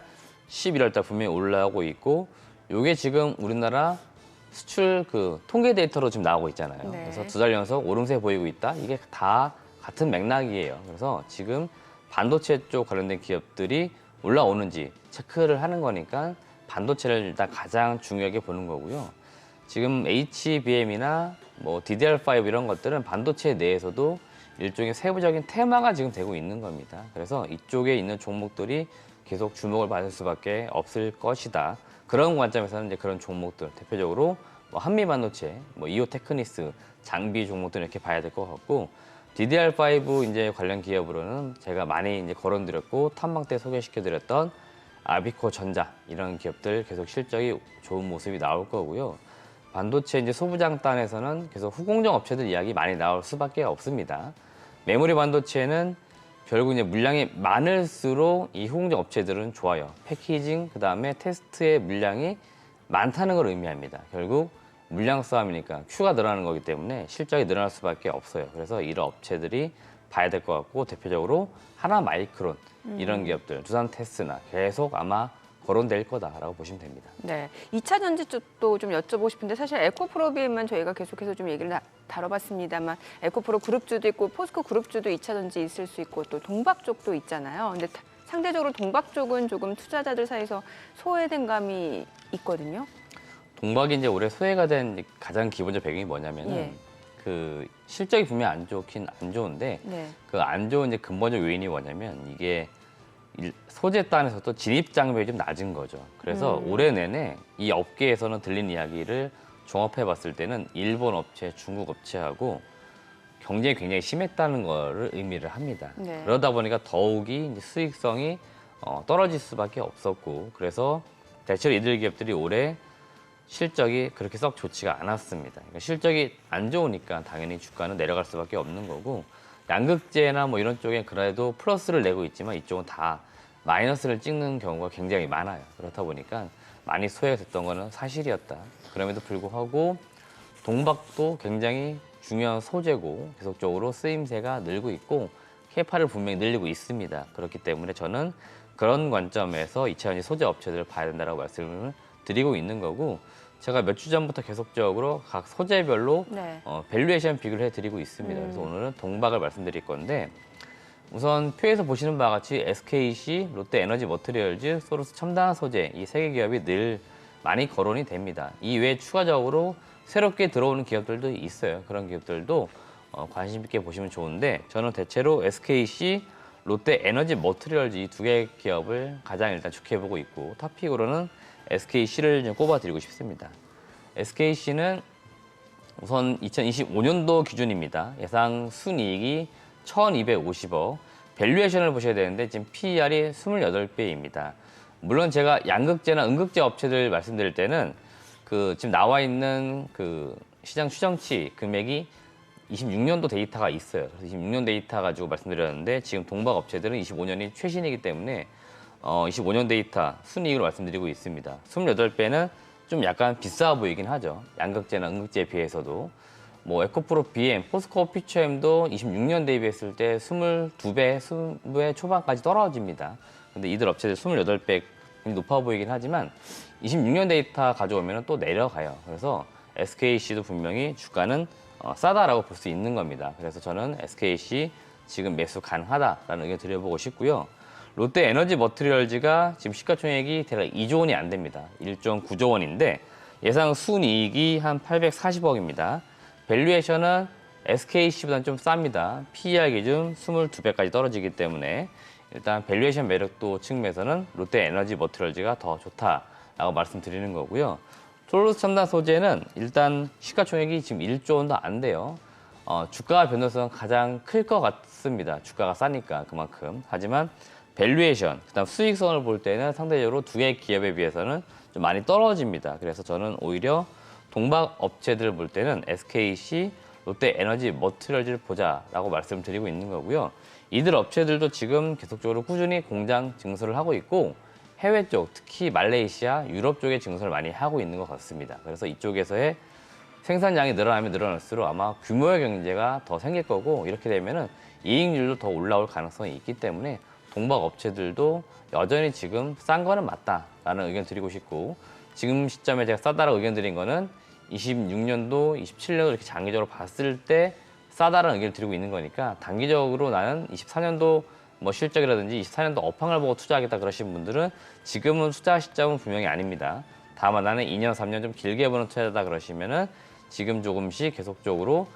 11월 달 분명히 올라오고 있고 요게 지금 우리나라 수출 그 통계 데이터로 지금 나오고 있잖아요. 네. 그래서 두 달 연속 오름세 보이고 있다. 이게 다 같은 맥락이에요. 그래서 지금 반도체 쪽 관련된 기업들이 올라오는지 체크를 하는 거니까 반도체를 일단 가장 중요하게 보는 거고요. 지금 HBM이나 뭐 DDR5 이런 것들은 반도체 내에서도 일종의 세부적인 테마가 지금 되고 있는 겁니다. 그래서 이쪽에 있는 종목들이 계속 주목을 받을 수밖에 없을 것이다. 그런 관점에서는 이제 그런 종목들 대표적으로 뭐 한미반도체, 뭐 이오테크니스, 장비 종목들 이렇게 봐야 될 것 같고 DDR5 이제 관련 기업으로는 제가 많이 이제 거론드렸고 탐방 때 소개시켜드렸던 아비코 전자 이런 기업들 계속 실적이 좋은 모습이 나올 거고요. 반도체 이제 소부장단에서는 계속 후공정 업체들 이야기 많이 나올 수밖에 없습니다. 메모리 반도체는 결국 이제 물량이 많을수록 이 후공정 업체들은 좋아요. 패키징 그다음에 테스트의 물량이 많다는 걸 의미합니다. 결국 물량 싸움이니까 큐가 늘어나는 거기 때문에 실적이 늘어날 수밖에 없어요. 그래서 이런 업체들이 봐야 될 것 같고 대표적으로 하나 마이크론 이런 기업들, 두산 테스나 계속 아마 거론될 거다라고 보시면 됩니다. 네, 2차 전지 쪽도 좀 여쭤보고 싶은데 사실 에코프로비만 저희가 계속해서 좀 얘기를 다뤄봤습니다만 에코프로 그룹주도 있고 포스코 그룹주도 2차 전지 있을 수 있고 또 동박 쪽도 있잖아요. 근데 상대적으로 동박 쪽은 조금 투자자들 사이에서 소외된 감이 있거든요. 동박이 이제 올해 소외가 된 가장 기본적 배경이 뭐냐면은 예. 그 실적이 분명 안 좋긴 안 좋은데 네. 그 안 좋은 이제 근본적 요인이 뭐냐면 이게 소재단에서도 진입 장벽이 좀 낮은 거죠. 그래서 올해 내내 이 업계에서는 들린 이야기를 종합해 봤을 때는 일본 업체, 중국 업체하고 경쟁이 굉장히 심했다는 거를 의미를 합니다. 네. 그러다 보니까 더욱이 이제 수익성이 떨어질 수밖에 없었고 그래서 대체로 이들 기업들이 올해 실적이 그렇게 썩 좋지가 않았습니다. 그러니까 실적이 안 좋으니까 당연히 주가는 내려갈 수밖에 없는 거고 양극재나 뭐 이런 쪽에 그래도 플러스를 내고 있지만 이쪽은 다 마이너스를 찍는 경우가 굉장히 많아요. 그렇다 보니까 많이 소외가 됐던 거는 사실이었다. 그럼에도 불구하고 동박도 굉장히 중요한 소재고 계속적으로 쓰임새가 늘고 있고 캐파를 분명히 늘리고 있습니다. 그렇기 때문에 저는 그런 관점에서 2차 전지 소재 업체들을 봐야 된다고 말씀을 드리고 있는 거고 제가 몇 주 전부터 계속적으로 각 소재별로 네. 밸류에이션 비교를 해드리고 있습니다. 그래서 오늘은 동박을 말씀드릴 건데 우선 표에서 보시는 바와 같이 SKC, 롯데에너지 머티리얼즈, 소르스 첨단 소재 이 세 개 기업이 늘 많이 거론이 됩니다. 이 외에 추가적으로 새롭게 들어오는 기업들도 있어요. 그런 기업들도 관심 있게 보시면 좋은데 저는 대체로 SKC, 롯데에너지 머티리얼즈 이 두 개 기업을 가장 일단 주목해보고 있고 탑픽으로는 SKC를 좀 꼽아드리고 싶습니다. SKC는 우선 2025년도 기준입니다. 예상 순이익이 1,250억. 밸류에이션을 보셔야 되는데 지금 PER이 28배입니다. 물론 제가 양극재나 음극재 업체들 말씀드릴 때는 지금 나와 있는 시장 추정치 금액이 26년도 데이터가 있어요. 그래서 26년 데이터 가지고 말씀드렸는데 지금 동박 업체들은 25년이 최신이기 때문에 25년 데이터 순이익으로 말씀드리고 있습니다. 28배는 좀 약간 비싸 보이긴 하죠. 양극재나 음극재에 비해서도. 뭐 에코프로 BM, 포스코 퓨처엠도 26년 대비했을 때 22배, 20배 초반까지 떨어집니다. 근데 이들 업체들 28배 높아 보이긴 하지만 26년 데이터 가져오면 또 내려가요. 그래서 SKC도 분명히 주가는 싸다라고 볼 수 있는 겁니다. 그래서 저는 SKC 지금 매수 가능하다라는 의견 드려보고 싶고요. 롯데 에너지 머티리얼즈가 지금 시가총액이 대략 2조 원이 안 됩니다. 1.9조 원인데 예상 순이익이 한 840억입니다. 밸류에이션은 SKC보다는 좀 쌉니다. PER 기준 22배까지 떨어지기 때문에 일단 밸류에이션 매력도 측면에서는 롯데 에너지 머티리얼즈가 더 좋다라고 말씀드리는 거고요. 톨로스 첨단 소재는 일단 시가총액이 지금 1조 원도 안 돼요. 주가 변동성은 가장 클 것 같습니다. 주가가 싸니까 그만큼. 하지만 밸류에이션, 그다음 수익성을 볼 때는 상대적으로 두 개의 기업에 비해서는 좀 많이 떨어집니다. 그래서 저는 오히려 동박 업체들을 볼 때는 SKC, 롯데 에너지 머티리얼즈를 보자라고 말씀드리고 있는 거고요. 이들 업체들도 지금 계속적으로 꾸준히 공장 증설을 하고 있고 해외 쪽, 특히 말레이시아, 유럽 쪽에 증설을 많이 하고 있는 것 같습니다. 그래서 이쪽에서의 생산량이 늘어나면 늘어날수록 아마 규모의 경제가 더 생길 거고 이렇게 되면은 이익률도 더 올라올 가능성이 있기 때문에 동박 업체들도 여전히 지금 싼 거는 맞다라는 의견 드리고 싶고 지금 시점에 제가 싸다라고 의견 드린 거는 26년도, 27년도 이렇게 장기적으로 봤을 때 싸다라는 의견을 드리고 있는 거니까 단기적으로 나는 24년도 뭐 실적이라든지 24년도 업황을 보고 투자하겠다 그러신 분들은 지금은 투자 시점은 분명히 아닙니다. 다만 나는 2년, 3년 좀 길게 보는 투자다 그러시면은 지금 조금씩 계속적으로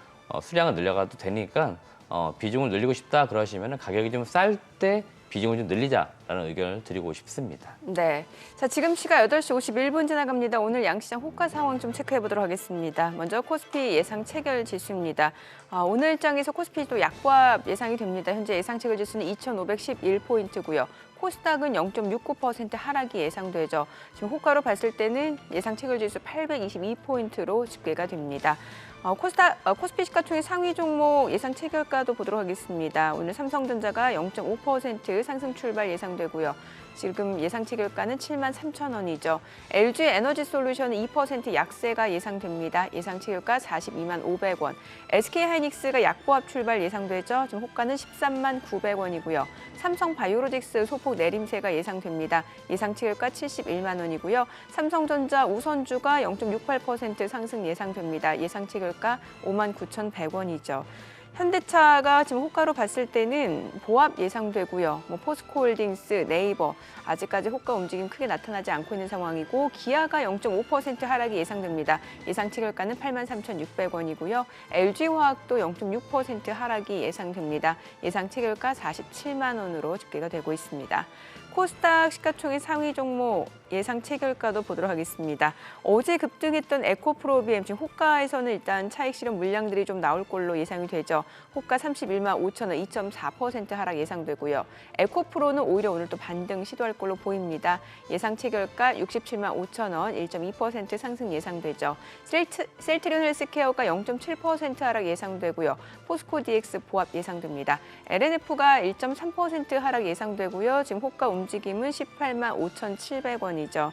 수량을 늘려가도 되니까 비중을 늘리고 싶다 그러시면은 가격이 좀 쌀 때 비중을 좀 늘리자라는 의견을 드리고 싶습니다. 네. 자, 지금 시각 8시 51분 지나갑니다. 오늘 양시장 호가 상황 좀 체크해 보도록 하겠습니다. 먼저 코스피 예상 체결 지수입니다. 오늘 장에서 코스피도 약보합 예상이 됩니다. 현재 예상 체결 지수는 2,511포인트고요. 코스닥은 0.69% 하락이 예상되죠. 지금 호가로 봤을 때는 예상 체결 지수 822포인트로 집계가 됩니다. 코스피 시가총액 상위 종목 예상 체결가도 보도록 하겠습니다. 오늘 삼성전자가 0.5% 상승 출발 예상되고요. 지금 예상 체결가는 73,000원이죠. LG 에너지 솔루션은 2% 약세가 예상됩니다. 예상 체결가 42만 500원. SK 하이닉스가 약보합 출발 예상되죠. 지금 호가는 13만 900원이고요. 삼성 바이오로직스 소폭 내림세가 예상됩니다. 예상 체결가 71만 원이고요. 삼성전자 우선주가 0.68% 상승 예상됩니다. 예상 체결가 5만 9,100원이죠. 현대차가 지금 호가로 봤을 때는 보합 예상되고요. 포스코홀딩스, 네이버 아직까지 호가 움직임 크게 나타나지 않고 있는 상황이고 기아가 0.5% 하락이 예상됩니다. 예상 체결가는 83,600원이고요. LG화학도 0.6% 하락이 예상됩니다. 예상 체결가 47만 원으로 집계가 되고 있습니다. 코스닥 시가총액 상위 종목 예상 체결가도 보도록 하겠습니다. 어제 급등했던 에코프로비엠 지금 호가에서는 일단 차익 실현 물량들이 좀 나올 걸로 예상이 되죠. 호가 31만 5천 원, 2.4% 하락 예상되고요. 에코프로는 오히려 오늘 또 반등 시도할 걸로 보입니다. 예상 체결가 67만 5천 원, 1.2% 상승 예상되죠. 셀트리온 헬스케어가 0.7% 하락 예상되고요. 포스코 DX 보합 예상됩니다. LNF가 1.3% 하락 예상되고요. 지금 호가 움직임은 18만 5,700원이죠.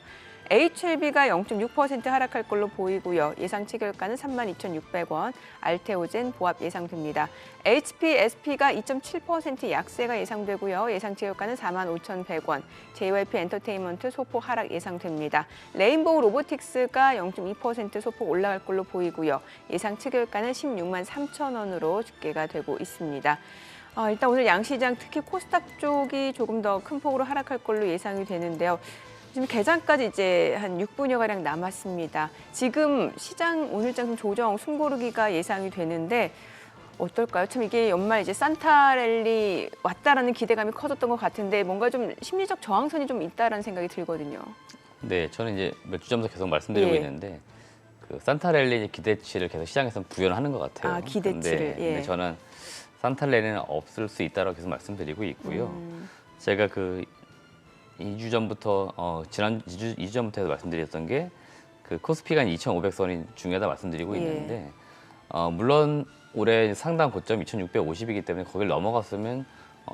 HLB가 0.6% 하락할 걸로 보이고요. 예상 체결가는 32,600원, 알테오젠 보합 예상됩니다. HP, SP가 2.7% 약세가 예상되고요. 예상 체결가는 45,100원, JYP 엔터테인먼트 소폭 하락 예상됩니다. 레인보우 로보틱스가 0.2% 소폭 올라갈 걸로 보이고요. 예상 체결가는 16만 3천 원으로 집계가 되고 있습니다. 일단 오늘 양시장 특히 코스닥 쪽이 조금 더 큰 폭으로 하락할 걸로 예상이 되는데요. 지금 개장까지 이제 한 6분여 가량 남았습니다. 지금 시장 오늘장 좀 조정 숨고르기가 예상이 되는데 어떨까요? 참 이게 연말 이제 산타랠리 왔다라는 기대감이 커졌던 것 같은데 뭔가 좀 심리적 저항선이 좀 있다라는 생각이 들거든요. 네, 저는 이제 몇 주 전부터 계속 말씀드리고 예. 있는데 그 산타랠리 기대치를 계속 시장에서 부연하는 것 같아요. 아, 기대치를. 근데 예. 저는 산타랠리는 없을 수 있다고 계속 말씀드리고 있고요. 제가 그 2주 전부터 지난 2주 전부터 해서 말씀드렸던 게 그 코스피가 2,500선이 중요하다 말씀드리고 예. 있는데 물론 올해 상당 고점 2,650이기 때문에 거기를 넘어갔으면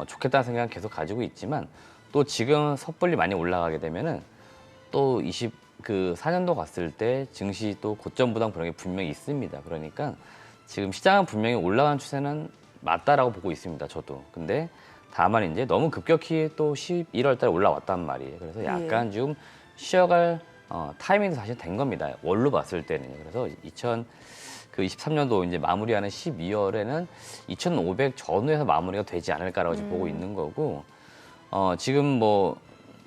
좋겠다는 생각은 계속 가지고 있지만 또 지금 섣불리 많이 올라가게 되면은 또 4년도 갔을 때 증시 또 고점보다 그런 게 분명히 있습니다. 그러니까 지금 시장은 분명히 올라가는 추세는 맞다라고 보고 있습니다. 저도. 근데 다만 이제 너무 급격히 또 11월 달에 올라왔단 말이에요. 그래서 약간 좀 쉬어갈 타이밍도 사실 된 겁니다. 월로 봤을 때는요. 그래서 2023년도 이제 마무리하는 12월에는 2,500 전후에서 마무리가 되지 않을까라고 지금 보고 있는 거고 지금 뭐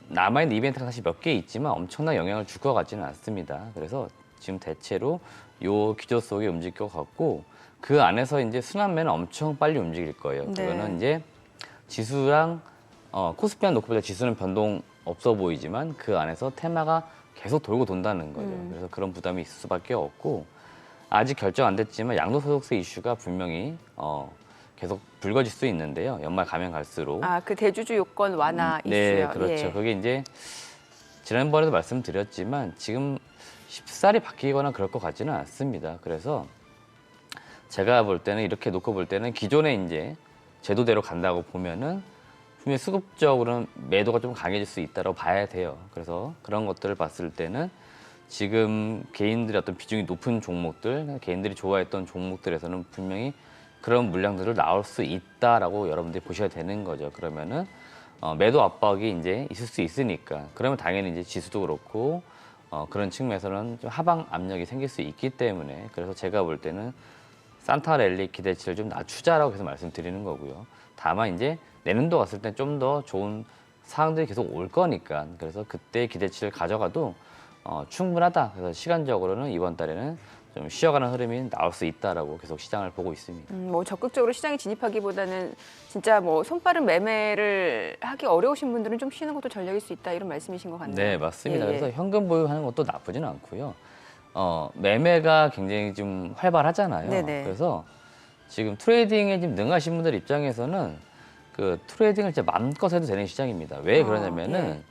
남아있는 이벤트가 사실 몇 개 있지만 엄청난 영향을 줄 것 같지는 않습니다. 그래서 지금 대체로 요 기조 속에 움직일 것 같고 그 안에서 이제 순환매는 엄청 빨리 움직일 거예요. 네. 그거는 이제 지수랑 코스피만 놓고 보자 지수는 변동 없어 보이지만 그 안에서 테마가 계속 돌고 돈다는 거죠. 그래서 그런 부담이 있을 수밖에 없고 아직 결정 안 됐지만 양도소득세 이슈가 분명히 계속 불거질 수 있는데요. 연말 가면 갈수록. 아, 그 대주주 요건 완화 네, 이슈요. 그렇죠. 예. 그게 이제 지난번에도 말씀드렸지만 지금 쉽사리 바뀌거나 그럴 것 같지는 않습니다. 그래서 제가 볼 때는 이렇게 놓고 볼 때는 기존에 이제 제도대로 간다고 보면은 분명히 수급적으로는 매도가 좀 강해질 수 있다고 봐야 돼요. 그래서 그런 것들을 봤을 때는 지금 개인들의 어떤 비중이 높은 종목들, 개인들이 좋아했던 종목들에서는 분명히 그런 물량들을 나올 수 있다라고 여러분들이 보셔야 되는 거죠. 그러면은 매도 압박이 이제 있을 수 있으니까 그러면 당연히 이제 지수도 그렇고 그런 측면에서는 좀 하방 압력이 생길 수 있기 때문에 그래서 제가 볼 때는 산타랠리 기대치를 좀 낮추자라고 계속 말씀드리는 거고요. 다만 이제 내년도 갔을 때 좀 더 좋은 사항들이 계속 올 거니까 그래서 그때 기대치를 가져가도 충분하다. 그래서 시간적으로는 이번 달에는 좀 쉬어가는 흐름이 나올 수 있다라고 계속 시장을 보고 있습니다. 뭐 적극적으로 시장에 진입하기보다는 진짜 뭐 손빠른 매매를 하기 어려우신 분들은 좀 쉬는 것도 전략일 수 있다 이런 말씀이신 것 같네요. 네, 맞습니다. 예, 예. 그래서 현금 보유하는 것도 나쁘지는 않고요. 매매가 굉장히 좀 활발하잖아요. 네네. 그래서 지금 트레이딩에 좀 능하신 분들 입장에서는 그 트레이딩을 진짜 마음껏 해도 되는 시장입니다. 왜 그러냐면은 예.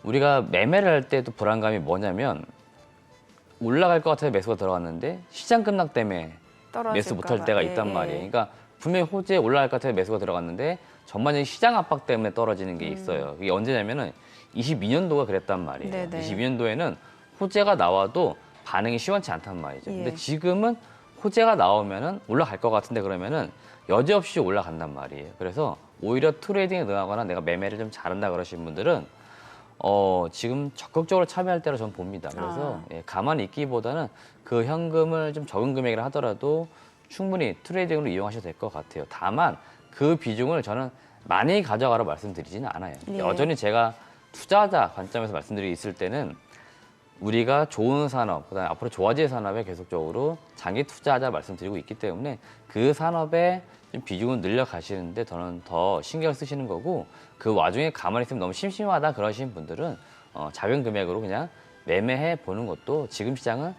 우리가 매매를 할 때도 불안감이 뭐냐면 올라갈 것 같아서 매수가 들어갔는데 시장 급락 때문에 매수 떨어질까 못할 봐. 때가 예, 있단 예. 말이에요. 그러니까 분명히 호재에 올라갈 것 같아서 매수가 들어갔는데 전반적인 시장 압박 때문에 떨어지는 게 있어요. 이게 언제냐면은 22년도가 그랬단 말이에요. 네네. 22년도에는 호재가 나와도 반응이 시원치 않단 말이죠. 예. 근데 지금은 호재가 나오면은 올라갈 것 같은데 그러면은 여지없이 올라간단 말이에요. 그래서 오히려 트레이딩에 능하거나 내가 매매를 좀 잘한다 그러신 분들은 지금 적극적으로 참여할 때로 저는 봅니다. 그래서 예, 가만히 있기보다는 그 현금을 좀 적은 금액이라 하더라도 충분히 트레이딩으로 이용하셔도 될 것 같아요. 다만 그 비중을 저는 많이 가져가라 말씀드리지는 않아요. 예. 여전히 제가 투자자 관점에서 말씀드리고 있을 때는 우리가 좋은 산업, 그다음에 앞으로 좋아질 산업에 계속적으로 장기 투자하자 말씀드리고 있기 때문에 그 산업에 좀 비중을 늘려가시는데 저는 더 신경 쓰시는 거고 그 와중에 가만히 있으면 너무 심심하다 그러신 분들은 작은 금액으로 그냥 매매해 보는 것도 지금 시장은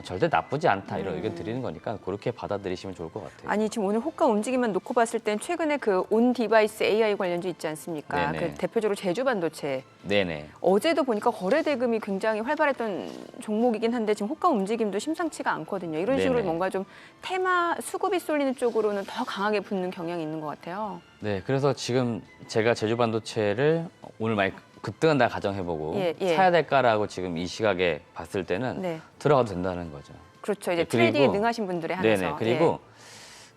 절대 나쁘지 않다 이런 의견 드리는 거니까 그렇게 받아들이시면 좋을 것 같아요. 아니 지금 오늘 호가 움직임만 놓고 봤을 땐 최근에 그 온 디바이스 AI 관련주 있지 않습니까? 네네. 그 대표적으로 제주 반도체. 네네. 어제도 보니까 거래 대금이 굉장히 활발했던 종목이긴 한데 지금 호가 움직임도 심상치가 않거든요. 이런 식으로 네네. 뭔가 좀 테마 수급이 쏠리는 쪽으로는 더 강하게 붙는 경향이 있는 것 같아요. 네, 그래서 지금 제가 제주 반도체를 오늘 많이 급등한다 가정해보고 예, 예. 사야 될까라고 지금 이 시각에 봤을 때는 네. 들어가도 된다는 거죠. 그렇죠. 이제 네, 그리고- 트레이딩에 능하신 분들의 한해서. 네네. 그리고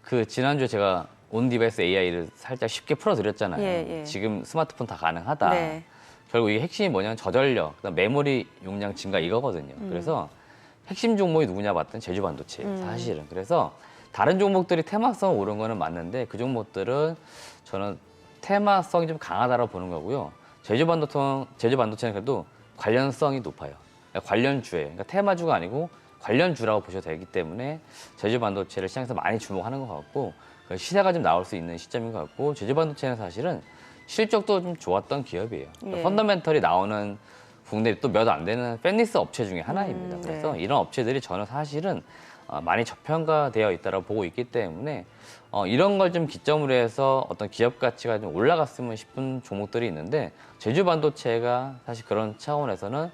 그 지난주에 제가 온 디바이스 AI를 살짝 쉽게 풀어드렸잖아요. 예, 예. 지금 스마트폰 다 가능하다. 네. 결국 이게 핵심이 뭐냐면 저전력, 그다음 메모리 용량 증가 이거거든요. 음. 그래서 핵심 종목이 누구냐 봤더니 제주 반도체예요. 사실은. 그래서 다른 종목들이 테마성 오른 거는 맞는데 그 종목들은 저는 테마성이 좀 강하다고 보는 거고요. 제주 반도체는 그래도 관련성이 높아요. 그러니까 관련주예요. 그러니까 테마주가 아니고 관련주라고 보셔도 되기 때문에 제주 반도체를 시장에서 많이 주목하는 것 같고 그 시세가 좀 나올 수 있는 시점인 것 같고 제주 반도체는 사실은 실적도 좀 좋았던 기업이에요. 그러니까 예. 펀더멘털이 나오는 국내 또 몇 안 되는 팬리스 업체 중에 하나입니다. 그래서 네. 이런 업체들이 저는 사실은 많이 저평가되어 있다고 보고 있기 때문에 이런 걸 좀 기점으로 해서 어떤 기업 가치가 좀 올라갔으면 싶은 종목들이 있는데 제주 반도체가 사실 그런 차원에서는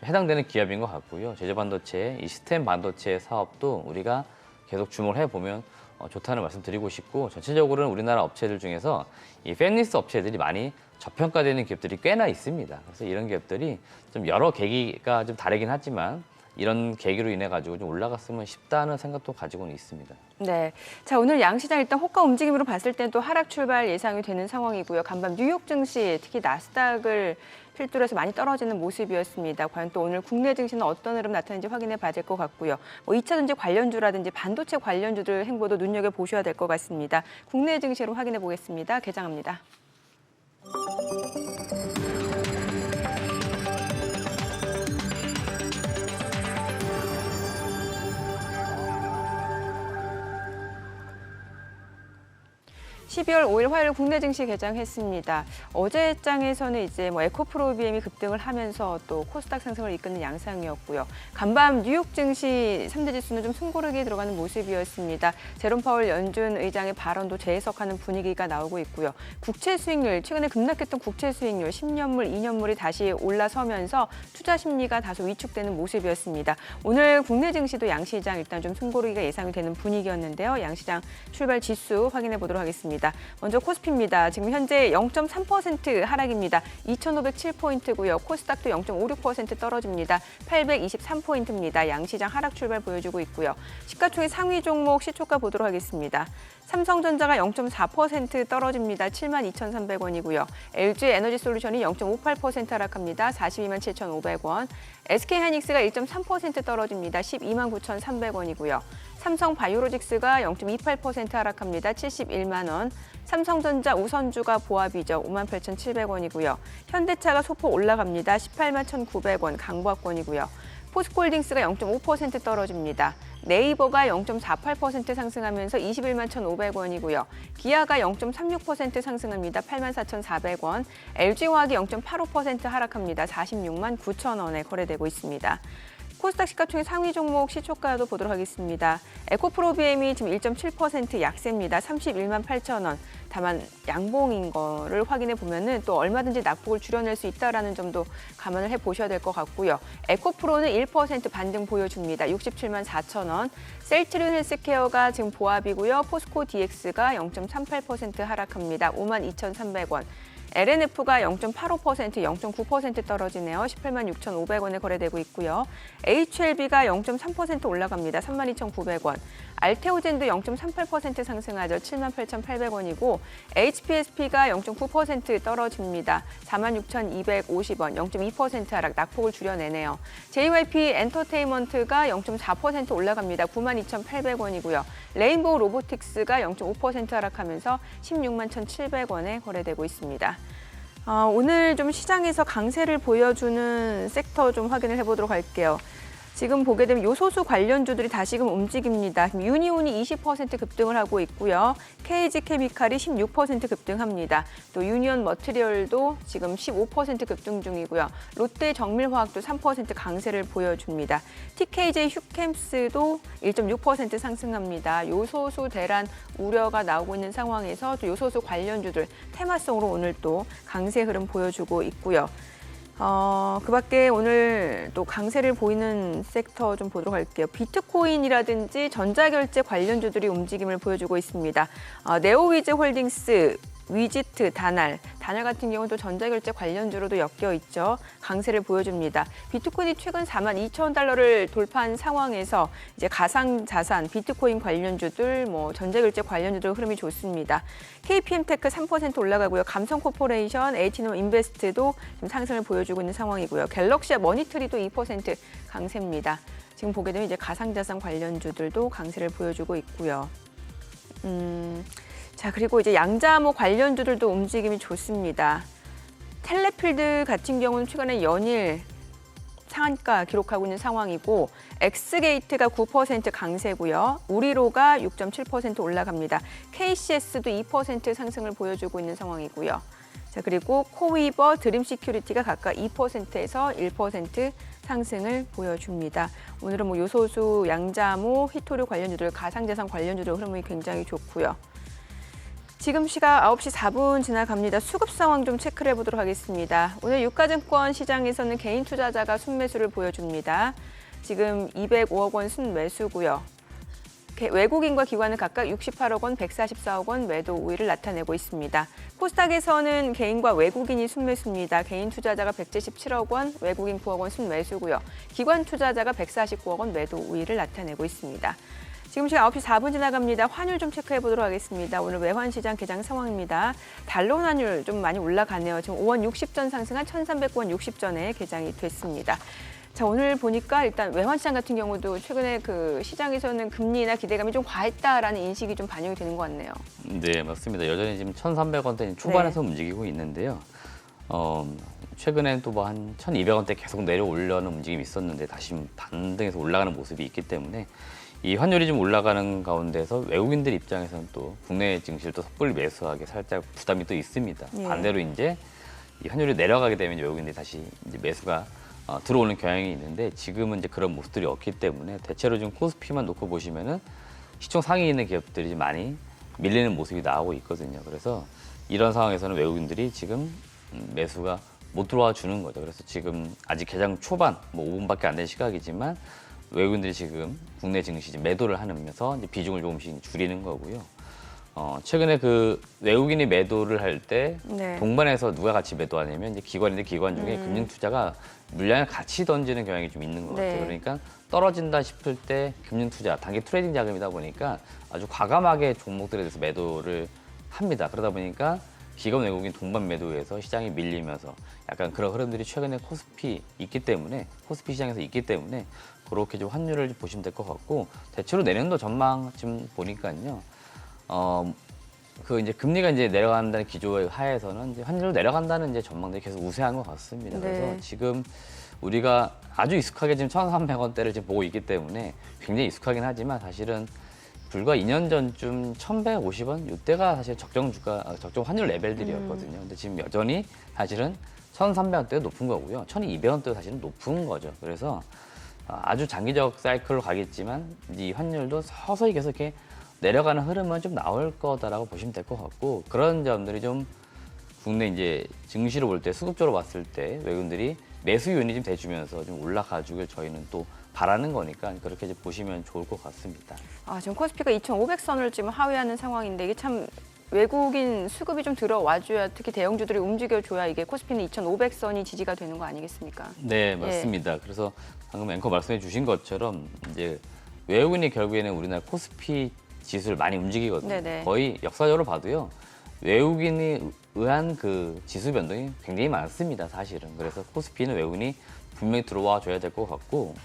해당되는 기업인 것 같고요. 제주 반도체 이 시스템 반도체 사업도 우리가 계속 주목을 해보면 좋다는 말씀 드리고 싶고 전체적으로는 우리나라 업체들 중에서 이 팬리스 업체들이 많이 저평가되는 기업들이 꽤나 있습니다. 그래서 이런 기업들이 좀 여러 계기가 좀 다르긴 하지만 이런 계기로 인해 가지고 좀 올라갔으면 싶다는 생각도 가지고는 있습니다. 네. 자, 오늘 양시장 일단 호가 움직임으로 봤을 땐 또 하락 출발 예상이 되는 상황이고요. 간밤 뉴욕 증시, 특히 나스닥을 필두로 해서 많이 떨어지는 모습이었습니다. 과연 또 오늘 국내 증시는 어떤 흐름 나타나는지 확인해 봐야 될 것 같고요. 뭐 2차 전지 관련주라든지 반도체 관련주들 행보도 눈여겨보셔야 될 것 같습니다. 국내 증시로 확인해 보겠습니다. 개장합니다. (12월 5일) 화요일 국내 증시 개장했습니다. 어제 장에서는 이제 뭐 에코프로비엠이 급등을 하면서 또 코스닥 상승을 이끄는 양상이었고요. 간밤 뉴욕 증시 3대 지수는 좀 숨고르게 들어가는 모습이었습니다. 제롬 파월 연준 의장의 발언도 재해석하는 분위기가 나오고 있고요. 국채 수익률, 최근에 급락했던 국채 수익률 10년물, 2년물이 다시 올라서면서 투자 심리가 다소 위축되는 모습이었습니다. 오늘 국내 증시도 양시장 일단 좀 숨고르기가 예상이 되는 분위기였는데요. 양시장 출발 지수 확인해 보도록 하겠습니다. 먼저 코스피입니다. 지금 현재 0.3% 하락입니다. 2,507포인트고요. 코스닥도 0.56% 떨어집니다. 823포인트입니다. 양시장 하락 출발 보여주고 있고요. 시가총액 상위 종목 시초가 보도록 하겠습니다. 삼성전자가 0.4% 떨어집니다. 72,300원이고요. LG에너지솔루션이 0.58% 하락합니다. 427,500원. SK하이닉스가 1.3% 떨어집니다. 129,300원이고요. 삼성바이오로직스가 0.28% 하락합니다. 71만 원. 삼성전자 우선주가 보합이죠. 58,700원이고요. 현대차가 소폭 올라갑니다. 18만 1,900원 강보합권이고요. 포스코홀딩스가 0.5% 떨어집니다. 네이버가 0.48% 상승하면서 21만 1,500원이고요. 기아가 0.36% 상승합니다. 8만 4,400원. LG화학이 0.85% 하락합니다. 46만 9,000원에 거래되고 있습니다. 코스닥 시가총액 상위 종목 시초가도 보도록 하겠습니다. 에코프로비엠이 지금 1.7% 약세입니다. 31만 8,000원. 다만 양봉인 거를 확인해 보면은 또 얼마든지 낙폭을 줄여낼 수 있다라는 점도 감안을 해 보셔야 될 것 같고요. 에코프로는 1% 반등 보여줍니다. 67만 4,000원. 셀트리온 헬스케어가 지금 보합이고요. 포스코 DX가 0.38% 하락합니다. 5만 2,300원. LNF가 0.85%, 0.9% 떨어지네요. 18만 6,500원에 거래되고 있고요. HLB가 0.3% 올라갑니다. 32,900원. 알테오젠도 0.38% 상승하죠. 78,800원이고 HPSP가 0.9% 떨어집니다. 46,250원, 0.2% 하락, 낙폭을 줄여내네요. JYP 엔터테인먼트가 0.4% 올라갑니다. 92,800원이고요. 레인보우 로보틱스가 0.5% 하락하면서 16만 1,700원에 거래되고 있습니다. 오늘 좀 시장에서 강세를 보여주는 섹터 좀 확인을 해보도록 할게요. 지금 보게 되면 요소수 관련주들이 다시금 움직입니다. 유니온이 20% 급등을 하고 있고요. KG케미칼이 16% 급등합니다. 또 유니온 머티리얼도 지금 15% 급등 중이고요. 롯데 정밀화학도 3% 강세를 보여줍니다. TKJ 휴캠스도 1.6% 상승합니다. 요소수 대란 우려가 나오고 있는 상황에서 또 요소수 관련주들 테마성으로 오늘 또 강세 흐름 보여주고 있고요. 그 밖에 오늘 또 강세를 보이는 섹터 좀 보도록 할게요. 비트코인이라든지 전자결제 관련주들이 움직임을 보여주고 있습니다. 네오위즈 홀딩스, 위지트, 다날 같은 경우는 또 전자결제 관련주로도 엮여 있죠. 강세를 보여줍니다. 비트코인이 최근 42,000달러를 돌파한 상황에서 이제 가상자산, 비트코인 관련주들, 뭐 전자결제 관련주들 흐름이 좋습니다. KPM테크 3% 올라가고요. 감성코퍼레이션, 에이티노 인베스트도 지금 상승을 보여주고 있는 상황이고요. 갤럭시와 머니트리도 2% 강세입니다. 지금 보게 되면 이제 가상자산 관련주들도 강세를 보여주고 있고요. 자, 그리고 이제 양자암호 관련주들도 움직임이 좋습니다. 텔레필드 같은 경우는 최근에 연일 상한가 기록하고 있는 상황이고 엑스게이트가 9% 강세고요. 우리로가 6.7% 올라갑니다. KCS도 2% 상승을 보여주고 있는 상황이고요. 자, 그리고 코위버, 드림시큐리티가 각각 2%에서 1% 상승을 보여줍니다. 오늘은 뭐 요소수, 양자모, 히토류 관련주들, 가상자산 관련주들 흐름이 굉장히 좋고요. 지금 시각 9시 4분 지나갑니다. 수급 상황 좀 체크를 해보도록 하겠습니다. 오늘 유가증권 시장에서는 개인 투자자가 순매수를 보여줍니다. 지금 205억 원 순매수고요. 외국인과 기관은 각각 68억 원, 144억 원 매도 우위를 나타내고 있습니다. 코스닥에서는 개인과 외국인이 순매수입니다. 개인 투자자가 177억 원, 외국인 9억 원 순매수고요. 기관 투자자가 149억 원 매도 우위를 나타내고 있습니다. 지금 시각 9시 4분 지나갑니다. 환율 좀 체크해 보도록 하겠습니다. 오늘 외환시장 개장 상황입니다. 달러 환율 좀 많이 올라가네요. 지금 5원 60전 상승한 1,309원 60전에 개장이 됐습니다. 자, 오늘 보니까 일단 외환시장 같은 경우도 최근에 그 시장에서는 금리나 기대감이 좀 과했다라는 인식이 좀 반영이 되는 것 같네요. 네, 맞습니다. 여전히 지금 1,300원대 초반에서 움직이고 있는데요. 최근엔 또 뭐 한 1,200원대 계속 내려오려는 움직임이 있었는데 다시 반등해서 올라가는 모습이 있기 때문에 이 환율이 좀 올라가는 가운데서 외국인들 입장에서는 또 국내 증시를 또 섣불리 매수하기 살짝 부담이 또 있습니다. 예. 반대로 이제 이 환율이 내려가게 되면 외국인들이 다시 이제 매수가 들어오는 경향이 있는데 지금은 이제 그런 모습들이 없기 때문에 대체로 지금 코스피만 놓고 보시면은 시총 상위에 있는 기업들이 많이 밀리는 모습이 나오고 있거든요. 그래서 이런 상황에서는 외국인들이 지금 매수가 못 들어와 주는 거죠. 그래서 지금 아직 개장 초반, 뭐 5분밖에 안 된 시각이지만 외국인들이 지금 국내 증시 매도를 하면서 이제 비중을 조금씩 줄이는 거고요. 최근에 그 외국인이 매도를 할 때 네. 동반해서 누가 같이 매도하냐면 이제 기관인데 기관 중에 금융 투자가 물량을 같이 던지는 경향이 좀 있는 것 같아요. 네. 그러니까 떨어진다 싶을 때 금융 투자, 단기 트레이딩 자금이다 보니까 아주 과감하게 종목들에 대해서 매도를 합니다. 그러다 보니까 기관 외국인 동반 매도에서 시장이 밀리면서 약간 그런 흐름들이 최근에 코스피 있기 때문에 코스피 시장에서 있기 때문에 그렇게 좀 환율을 보시면 될 것 같고 대체로 내년도 전망 지금 보니까요. 그 이제 금리가 이제 내려간다는 기조 하에서는 이제 환율로 내려간다는 이제 전망들이 계속 우세한 것 같습니다. 네. 그래서 지금 우리가 아주 익숙하게 지금 1,300원대를 지금 보고 있기 때문에 굉장히 익숙하긴 하지만 사실은 불과 2년 전쯤 1,150원 이때가 사실 적정 주가, 적정 환율 레벨들이었거든요. 근데 지금 여전히 사실은 1,300원대가 높은 거고요. 1,200원대가 사실은 높은 거죠. 그래서 아주 장기적 사이클로 가겠지만 이 환율도 서서히 계속 이렇게 내려가는 흐름은 좀 나올 거다라고 보시면 될 것 같고 그런 점들이 좀 국내 이제 증시로 볼 때 수급적으로 봤을 때 외국인들이 매수 요인이 좀 돼주면서 좀 올라가주길 저희는 또 바라는 거니까 그렇게 이제 보시면 좋을 것 같습니다. 아, 지금 코스피가 2,500선을 지금 하회하는 상황인데 이게 참 외국인 수급이 좀 들어와줘야 특히 대형주들이 움직여줘야 이게 코스피는 2,500선이 지지가 되는 거 아니겠습니까? 네, 맞습니다. 그래서 방금 앵커 말씀해 주신 것처럼 이제 외국인이 결국에는 우리나라 코스피 지수를 많이 움직이거든요. 네네. 거의 역사적으로 봐도요. 외국인이 의한 그 지수 변동이 굉장히 많습니다. 사실은. 그래서 코스피는 외국인이 분명히 들어와 줘야 될 것 같고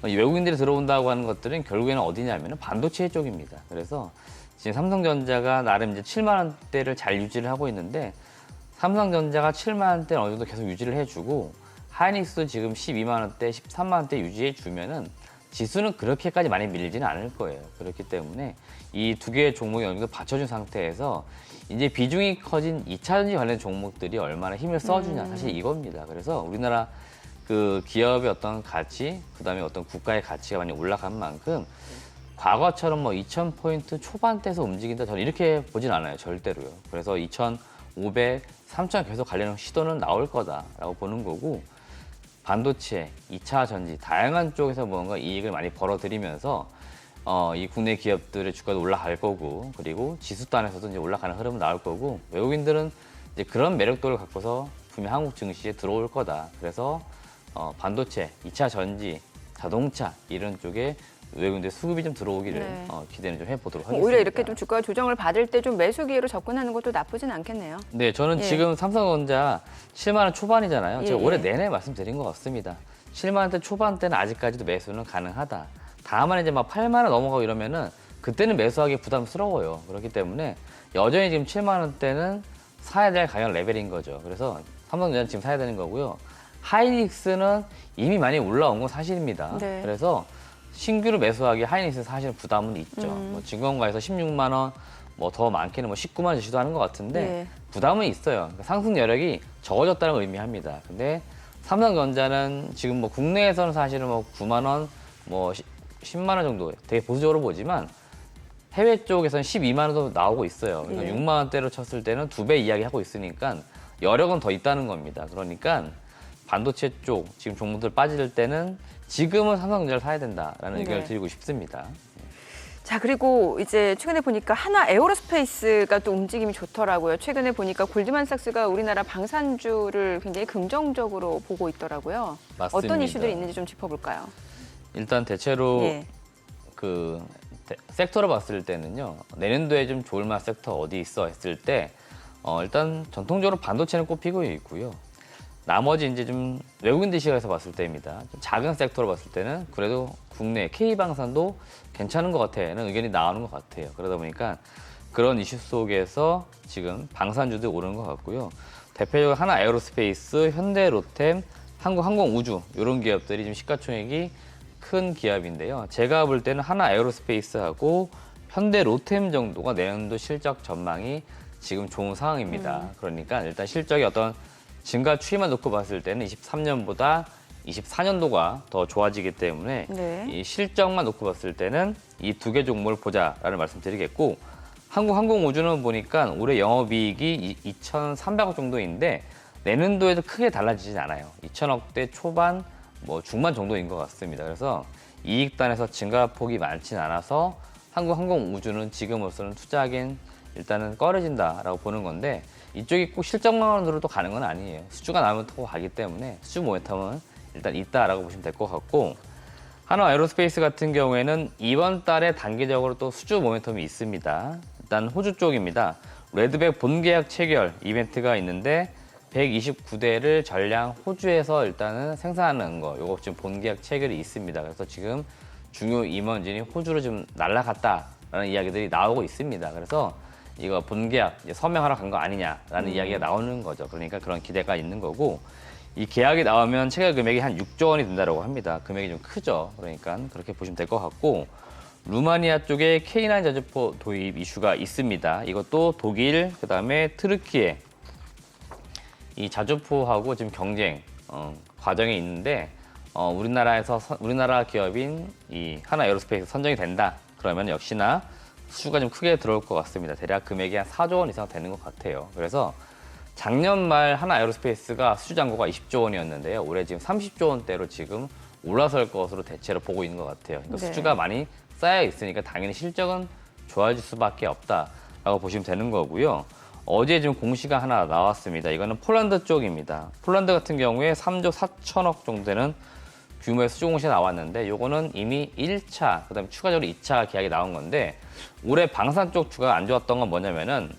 이 외국인들이 들어온다고 하는 것들은 결국에는 어디냐면 반도체 쪽입니다. 그래서 지금 삼성전자가 나름 이제 7만 원대를 잘 유지를 하고 있는데 삼성전자가 7만 원대 어느 정도 계속 유지를 해주고 하이닉스도 지금 12만 원대, 13만 원대 유지해 주면은 지수는 그렇게까지 많이 밀리지는 않을 거예요. 그렇기 때문에 이 두 개의 종목이 어느 정도 받쳐준 상태에서 이제 비중이 커진 2차 전지 관련 종목들이 얼마나 힘을 써주냐 사실 이겁니다. 그래서 우리나라 그 기업의 어떤 가치, 그다음에 어떤 국가의 가치가 많이 올라간 만큼 과거처럼 뭐 2,000포인트 초반대에서 움직인다 저는 이렇게 보진 않아요. 절대로요. 그래서 2,500, 3,000 계속 가려는 시도는 나올 거다라고 보는 거고 반도체, 2차 전지 다양한 쪽에서 뭔가 이익을 많이 벌어들이면서 이 국내 기업들의 주가도 올라갈 거고 그리고 지수 단에서도 이제 올라가는 흐름은 나올 거고 외국인들은 이제 그런 매력도를 갖고서 분명 한국 증시에 들어올 거다. 그래서 반도체, 2차 전지, 자동차 이런 쪽에 외국인들 수급이 좀 들어오기를 네. 기대는 좀 해보도록 하겠습니다. 오히려 이렇게 좀 주가 조정을 받을 때 좀 매수 기회로 접근하는 것도 나쁘진 않겠네요. 네, 저는 예. 지금 삼성전자 7만 원 초반이잖아요. 제가 예, 올해 예. 내내 말씀드린 것 같습니다. 7만 원대 초반대는 아직까지도 매수는 가능하다. 다만 이제 막 8만 원 넘어가고 이러면은 그때는 매수하기 부담스러워요. 그렇기 때문에 여전히 지금 7만 원대는 사야 될 가격 레벨인 거죠. 그래서 삼성전자 지금 사야 되는 거고요. 하이닉스는 이미 많이 올라온 건 사실입니다. 네. 그래서 신규로 매수하기 하이닉스 사실 부담은 있죠. 뭐 증권가에서 16만 원, 뭐 더 많게는 뭐 19만 주시도 하는 것 같은데 네. 부담은 있어요. 그러니까 상승 여력이 적어졌다는 걸 의미합니다. 근데 삼성전자는 지금 뭐 국내에서는 사실은 뭐 9만 원, 뭐 10만 원 정도 되게 보수적으로 보지만 해외 쪽에서는 12만 원도 나오고 있어요. 그러니까 예. 6만 원대로 쳤을 때는 2배 이야기 하고 있으니까 여력은 더 있다는 겁니다. 그러니까 반도체 쪽 지금 종목들 빠질 때는 지금은 삼성전자를 사야 된다라는 네. 의견을 드리고 싶습니다. 자, 그리고 이제 최근에 보니까 하나 에어로스페이스가 또 움직임이 좋더라고요. 최근에 보니까 골드만삭스가 우리나라 방산주를 굉장히 긍정적으로 보고 있더라고요. 맞습니다. 어떤 이슈들이 있는지 좀 짚어볼까요? 일단 대체로 예. 그 섹터로 봤을 때는요. 내년도에 좀 좋을 만한 섹터 어디 있어 했을 때 일단 전통적으로 반도체는 꼽히고 있고요. 나머지 이제 좀 외국인들 시각에서 봤을 때입니다. 좀 작은 섹터로 봤을 때는 그래도 국내 K방산도 괜찮은 것 같아는 의견이 나오는 것 같아요. 그러다 보니까 그런 이슈 속에서 지금 방산주도 오르는 것 같고요. 대표적으로 하나 에어로스페이스, 현대 로템, 한국항공우주 이런 기업들이 지금 시가총액이 큰 기업인데요. 제가 볼 때는 하나 에어로스페이스하고 현대 로템 정도가 내년도 실적 전망이 지금 좋은 상황입니다. 그러니까 일단 실적이 어떤 증가 추이만 놓고 봤을 때는 23년보다 24년도가 더 좋아지기 때문에 네. 이 실적만 놓고 봤을 때는 이 두 개 종목을 보자라는 말씀드리겠고 한국항공우주는 보니까 올해 영업이익이 2,300억 정도인데 내년도에도 크게 달라지진 않아요. 2,000억대 초반, 뭐 중반 정도인 것 같습니다. 그래서 이익단에서 증가폭이 많지는 않아서 한국항공우주는 지금으로서는 투자하기엔 일단은 꺼려진다라고 보는 건데 이쪽이 꼭 실적만으로 또 가는 건 아니에요. 수주가 나오면 또 가기 때문에 수주 모멘텀은 일단 있다라고 보시면 될 것 같고 하나 에어로스페이스 같은 경우에는 이번 달에 단기적으로 또 수주 모멘텀이 있습니다. 일단 호주 쪽입니다. 레드백 본계약 체결 이벤트가 있는데 129대를 전량 호주에서 일단은 생산하는 거 요거 지금 본계약 체결이 있습니다. 그래서 지금 중요 임원진이 호주로 좀 날아갔다라는 이야기들이 나오고 있습니다. 그래서 이거 본계약 서명하러 간 거 아니냐라는 이야기가 나오는 거죠. 그러니까 그런 기대가 있는 거고 이 계약이 나오면 체결 금액이 한 6조 원이 된다고 합니다. 금액이 좀 크죠. 그러니까 그렇게 보시면 될 것 같고 루마니아 쪽에 K9 자주포 도입 이슈가 있습니다. 이것도 독일 그다음에 트르키에 이 자주포하고 지금 경쟁 과정에 있는데 우리나라 기업인 이 하나 에어로스페이스 선정이 된다. 그러면 역시나 수주가 좀 크게 들어올 것 같습니다. 대략 금액이 한 4조 원 이상 되는 것 같아요. 그래서 작년 말 하나 에어로스페이스가 수주 잔고가 20조 원이었는데요. 올해 지금 30조 원대로 지금 올라설 것으로 대체로 보고 있는 것 같아요. 그러니까 네. 수주가 많이 쌓여 있으니까 당연히 실적은 좋아질 수밖에 없다라고 보시면 되는 거고요. 어제 지금 공시가 하나 나왔습니다. 이거는 폴란드 쪽입니다. 폴란드 같은 경우에 3조 4천억 정도 되는 규모의 수주 공시가 나왔는데 요거는 이미 1차, 그다음에 추가적으로 2차 계약이 나온 건데 올해 방산 쪽 주가가 안 좋았던 건 뭐냐면은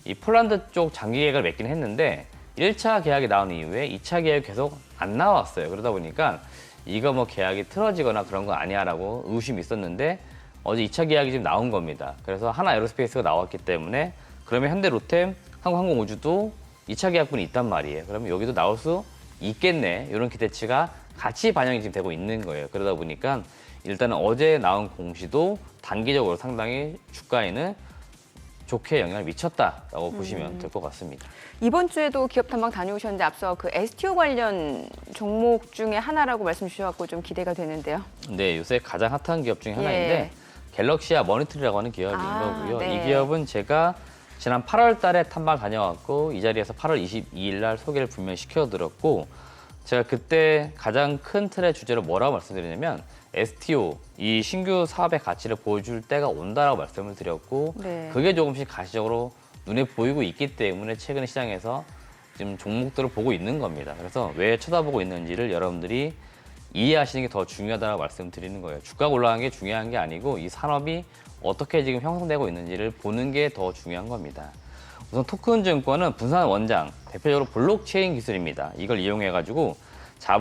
이 폴란드 쪽 장기 계약을 맺긴 했는데 1차 계약이 나온 이후에 2차 계약이 계속 안 나왔어요. 그러다 보니까 이거 뭐 계약이 틀어지거나 그런 거 아니야라고 의심이 있었는데 어제 2차 계약이 지금 나온 겁니다. 그래서 하나 에어로스페이스가 나왔기 때문에 그러면 현대 로템, 한국항공우주도 2차 계약분이 있단 말이에요. 그러면 여기도 나올 수 있겠네. 이런 기대치가 같이 반영이 지금 되고 있는 거예요. 그러다 보니까 일단은 어제 나온 공시도 단기적으로 상당히 주가에는 좋게 영향을 미쳤다라고 보시면 될 것 같습니다. 이번 주에도 기업 탐방 다녀오셨는데 앞서 그 STO 관련 종목 중에 하나라고 말씀 주셔서 좀 기대가 되는데요. 네, 요새 가장 핫한 기업 중에 하나인데 예. 갤럭시아 머니터리라고 하는 기업인 거고요. 네. 이 기업은 제가 지난 8월 달에 탐방 다녀왔고 이 자리에서 8월 22일 날 소개를 분명히 시켜드렸고 제가 그때 가장 큰 틀의 주제로 뭐라고 말씀드리냐면 STO, 이 신규 사업의 가치를 보여줄 때가 온다라고 말씀을 드렸고 네. 그게 조금씩 가시적으로 눈에 보이고 있기 때문에 최근 시장에서 지금 종목들을 보고 있는 겁니다. 그래서 왜 쳐다보고 있는지를 여러분들이 이해하시는 게 더 중요하다고 말씀드리는 거예요. 주가가 올라가는 게 중요한 게 아니고 이 산업이 어떻게 지금 형성되고 있는지를 보는 게 더 중요한 겁니다. 우선 토큰증권은 분산 원장, 대표적으로 블록체인 기술입니다. 이걸 이용해가지고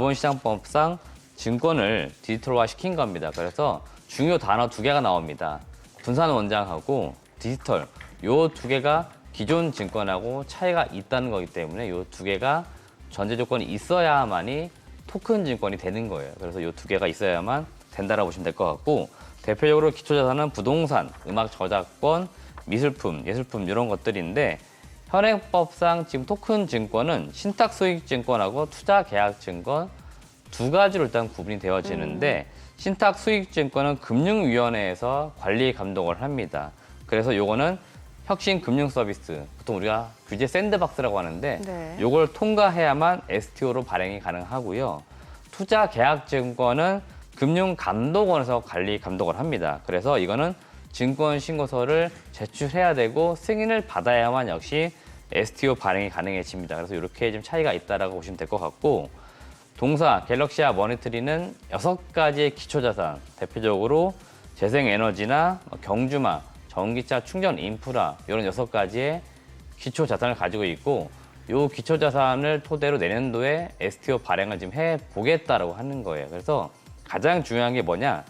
자본시장법상 증권을 디지털화 시킨 겁니다. 그래서 중요 단어 두 개가 나옵니다. 분산 원장하고 디지털, 요 두 개가 기존 증권하고 차이가 있다는 거기 때문에 요 두 개가 전제 조건이 있어야만이 토큰 증권이 되는 거예요. 그래서 요 두 개가 있어야만 된다라고 보시면 될 것 같고 대표적으로 기초자산은 부동산, 음악 저작권, 미술품, 예술품 이런 것들인데 현행법상 지금 토큰 증권은 신탁 수익 증권하고 투자 계약 증권 두 가지로 일단 구분이 되어지는데 신탁 수익 증권은 금융위원회에서 관리 감독을 합니다. 그래서 요거는 혁신 금융 서비스, 보통 우리가 규제 샌드박스라고 하는데 네. 요걸 통과해야만 STO로 발행이 가능하고요. 투자 계약 증권은 금융감독원에서 관리 감독을 합니다. 그래서 이거는 증권 신고서를 제출해야 되고 승인을 받아야만 역시 STO 발행이 가능해집니다. 그래서 이렇게 좀 차이가 있다라고 보시면 될 것 같고, 동사 갤럭시아 머니트리는 6가지의 기초자산, 대표적으로 재생에너지나 경주마, 전기차 충전 인프라 이런 6가지의 기초자산을 가지고 있고, 이 기초자산을 토대로 내년도에 STO 발행을 지금 해보겠다라고 하는 거예요. 그래서 가장 중요한 게 뭐냐?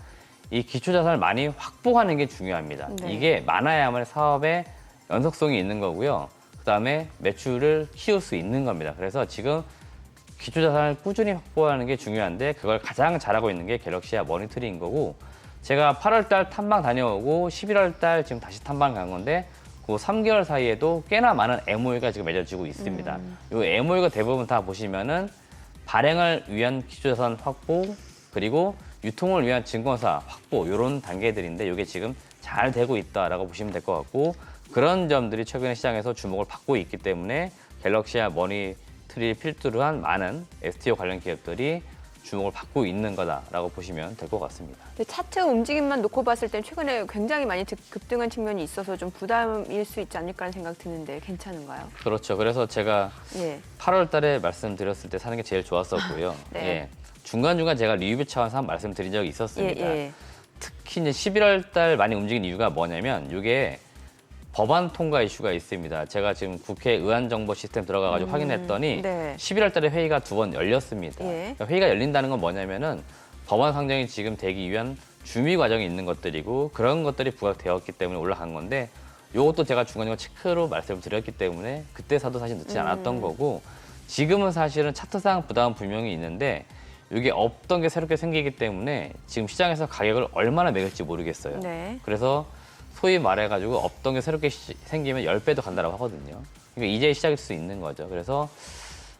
이 기초자산을 많이 확보하는 게 중요합니다. 네. 이게 많아야만 사업에 연속성이 있는 거고요. 그다음에 매출을 키울 수 있는 겁니다. 그래서 지금 기초자산을 꾸준히 확보하는 게 중요한데 그걸 가장 잘하고 있는 게 갤럭시아 머니터리인 거고, 제가 8월 달 탐방 다녀오고 11월 달 지금 다시 탐방 간 건데 그 3개월 사이에도 꽤나 많은 MOU가 지금 맺어지고 있습니다. 이 MOU가 대부분 다 보시면은 발행을 위한 기초자산 확보, 그리고 유통을 위한 증권사 확보 이런 단계들인데 이게 지금 잘 되고 있다라고 보시면 될 것 같고, 그런 점들이 최근에 시장에서 주목을 받고 있기 때문에 갤럭시아 머니트리를 필두로 한 많은 STO 관련 기업들이 주목을 받고 있는 거다라고 보시면 될 것 같습니다. 근데 차트 움직임만 놓고 봤을 땐 최근에 굉장히 많이 급등한 측면이 있어서 좀 부담일 수 있지 않을까라는 생각 드는데 괜찮은가요? 그렇죠. 그래서 제가 예. 8월 달에 말씀드렸을 때 사는 게 제일 좋았었고요. 네. 예. 중간중간 제가 리뷰 차원에서 한 말씀드린 적이 있었습니다. 예. 특히 이제 11월 달 많이 움직인 이유가 뭐냐면 이게 법안 통과 이슈가 있습니다. 제가 지금 국회 의안정보 시스템 들어가가지고 확인했더니 네. 11월 달에 회의가 2번 열렸습니다. 예. 그러니까 회의가 열린다는 건 뭐냐면은 법안 상정이 지금 되기 위한 준비 과정이 있는 것들이고 그런 것들이 부각되었기 때문에 올라간 건데, 이것도 제가 중간중간 체크로 말씀을 드렸기 때문에 그때 사도 사실 늦지 않았던 거고, 지금은 사실은 차트상 부담은 분명히 있는데 이게 없던 게 새롭게 생기기 때문에 지금 시장에서 가격을 얼마나 매길지 모르겠어요. 네. 그래서 소위 말해가지고 없던 게 새롭게 생기면 10배도 간다라고 하거든요. 그러니까 이제 시작일 수 있는 거죠. 그래서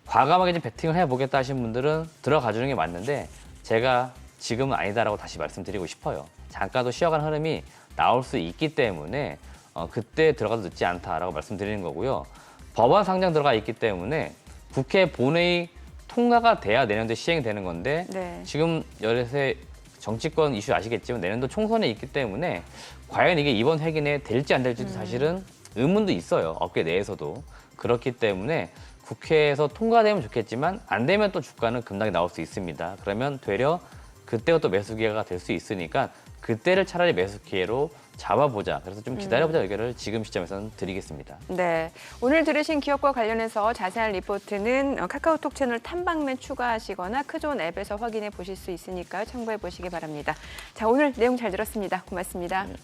과감하게 좀 베팅을 해보겠다 하신 분들은 들어가 주는 게 맞는데, 제가 지금은 아니다라고 다시 말씀드리고 싶어요. 잠깐도 쉬어간 흐름이 나올 수 있기 때문에 그때 들어가도 늦지 않다라고 말씀드리는 거고요. 법안 상정 들어가 있기 때문에 국회 본회의 통과가 돼야 내년도에 시행이 되는 건데 네. 지금 여름에 정치권 이슈 아시겠지만 내년도 총선에 있기 때문에 과연 이게 이번 회기 내에 될지 안 될지도 사실은 의문도 있어요. 업계 내에서도. 그렇기 때문에 국회에서 통과되면 좋겠지만 안 되면 또 주가는 급락이 나올 수 있습니다. 그러면 되려 그때가 또 매수 기회가 될 수 있으니까 그때를 차라리 매수 기회로 잡아보자. 그래서 좀 기다려보자 의견을 지금 시점에서는 드리겠습니다. 네. 오늘 들으신 기업과 관련해서 자세한 리포트는 카카오톡 채널 탐방맨 추가하시거나 크존 앱에서 확인해 보실 수 있으니까요. 참고해 보시기 바랍니다. 자, 오늘 내용 잘 들었습니다. 고맙습니다. 네.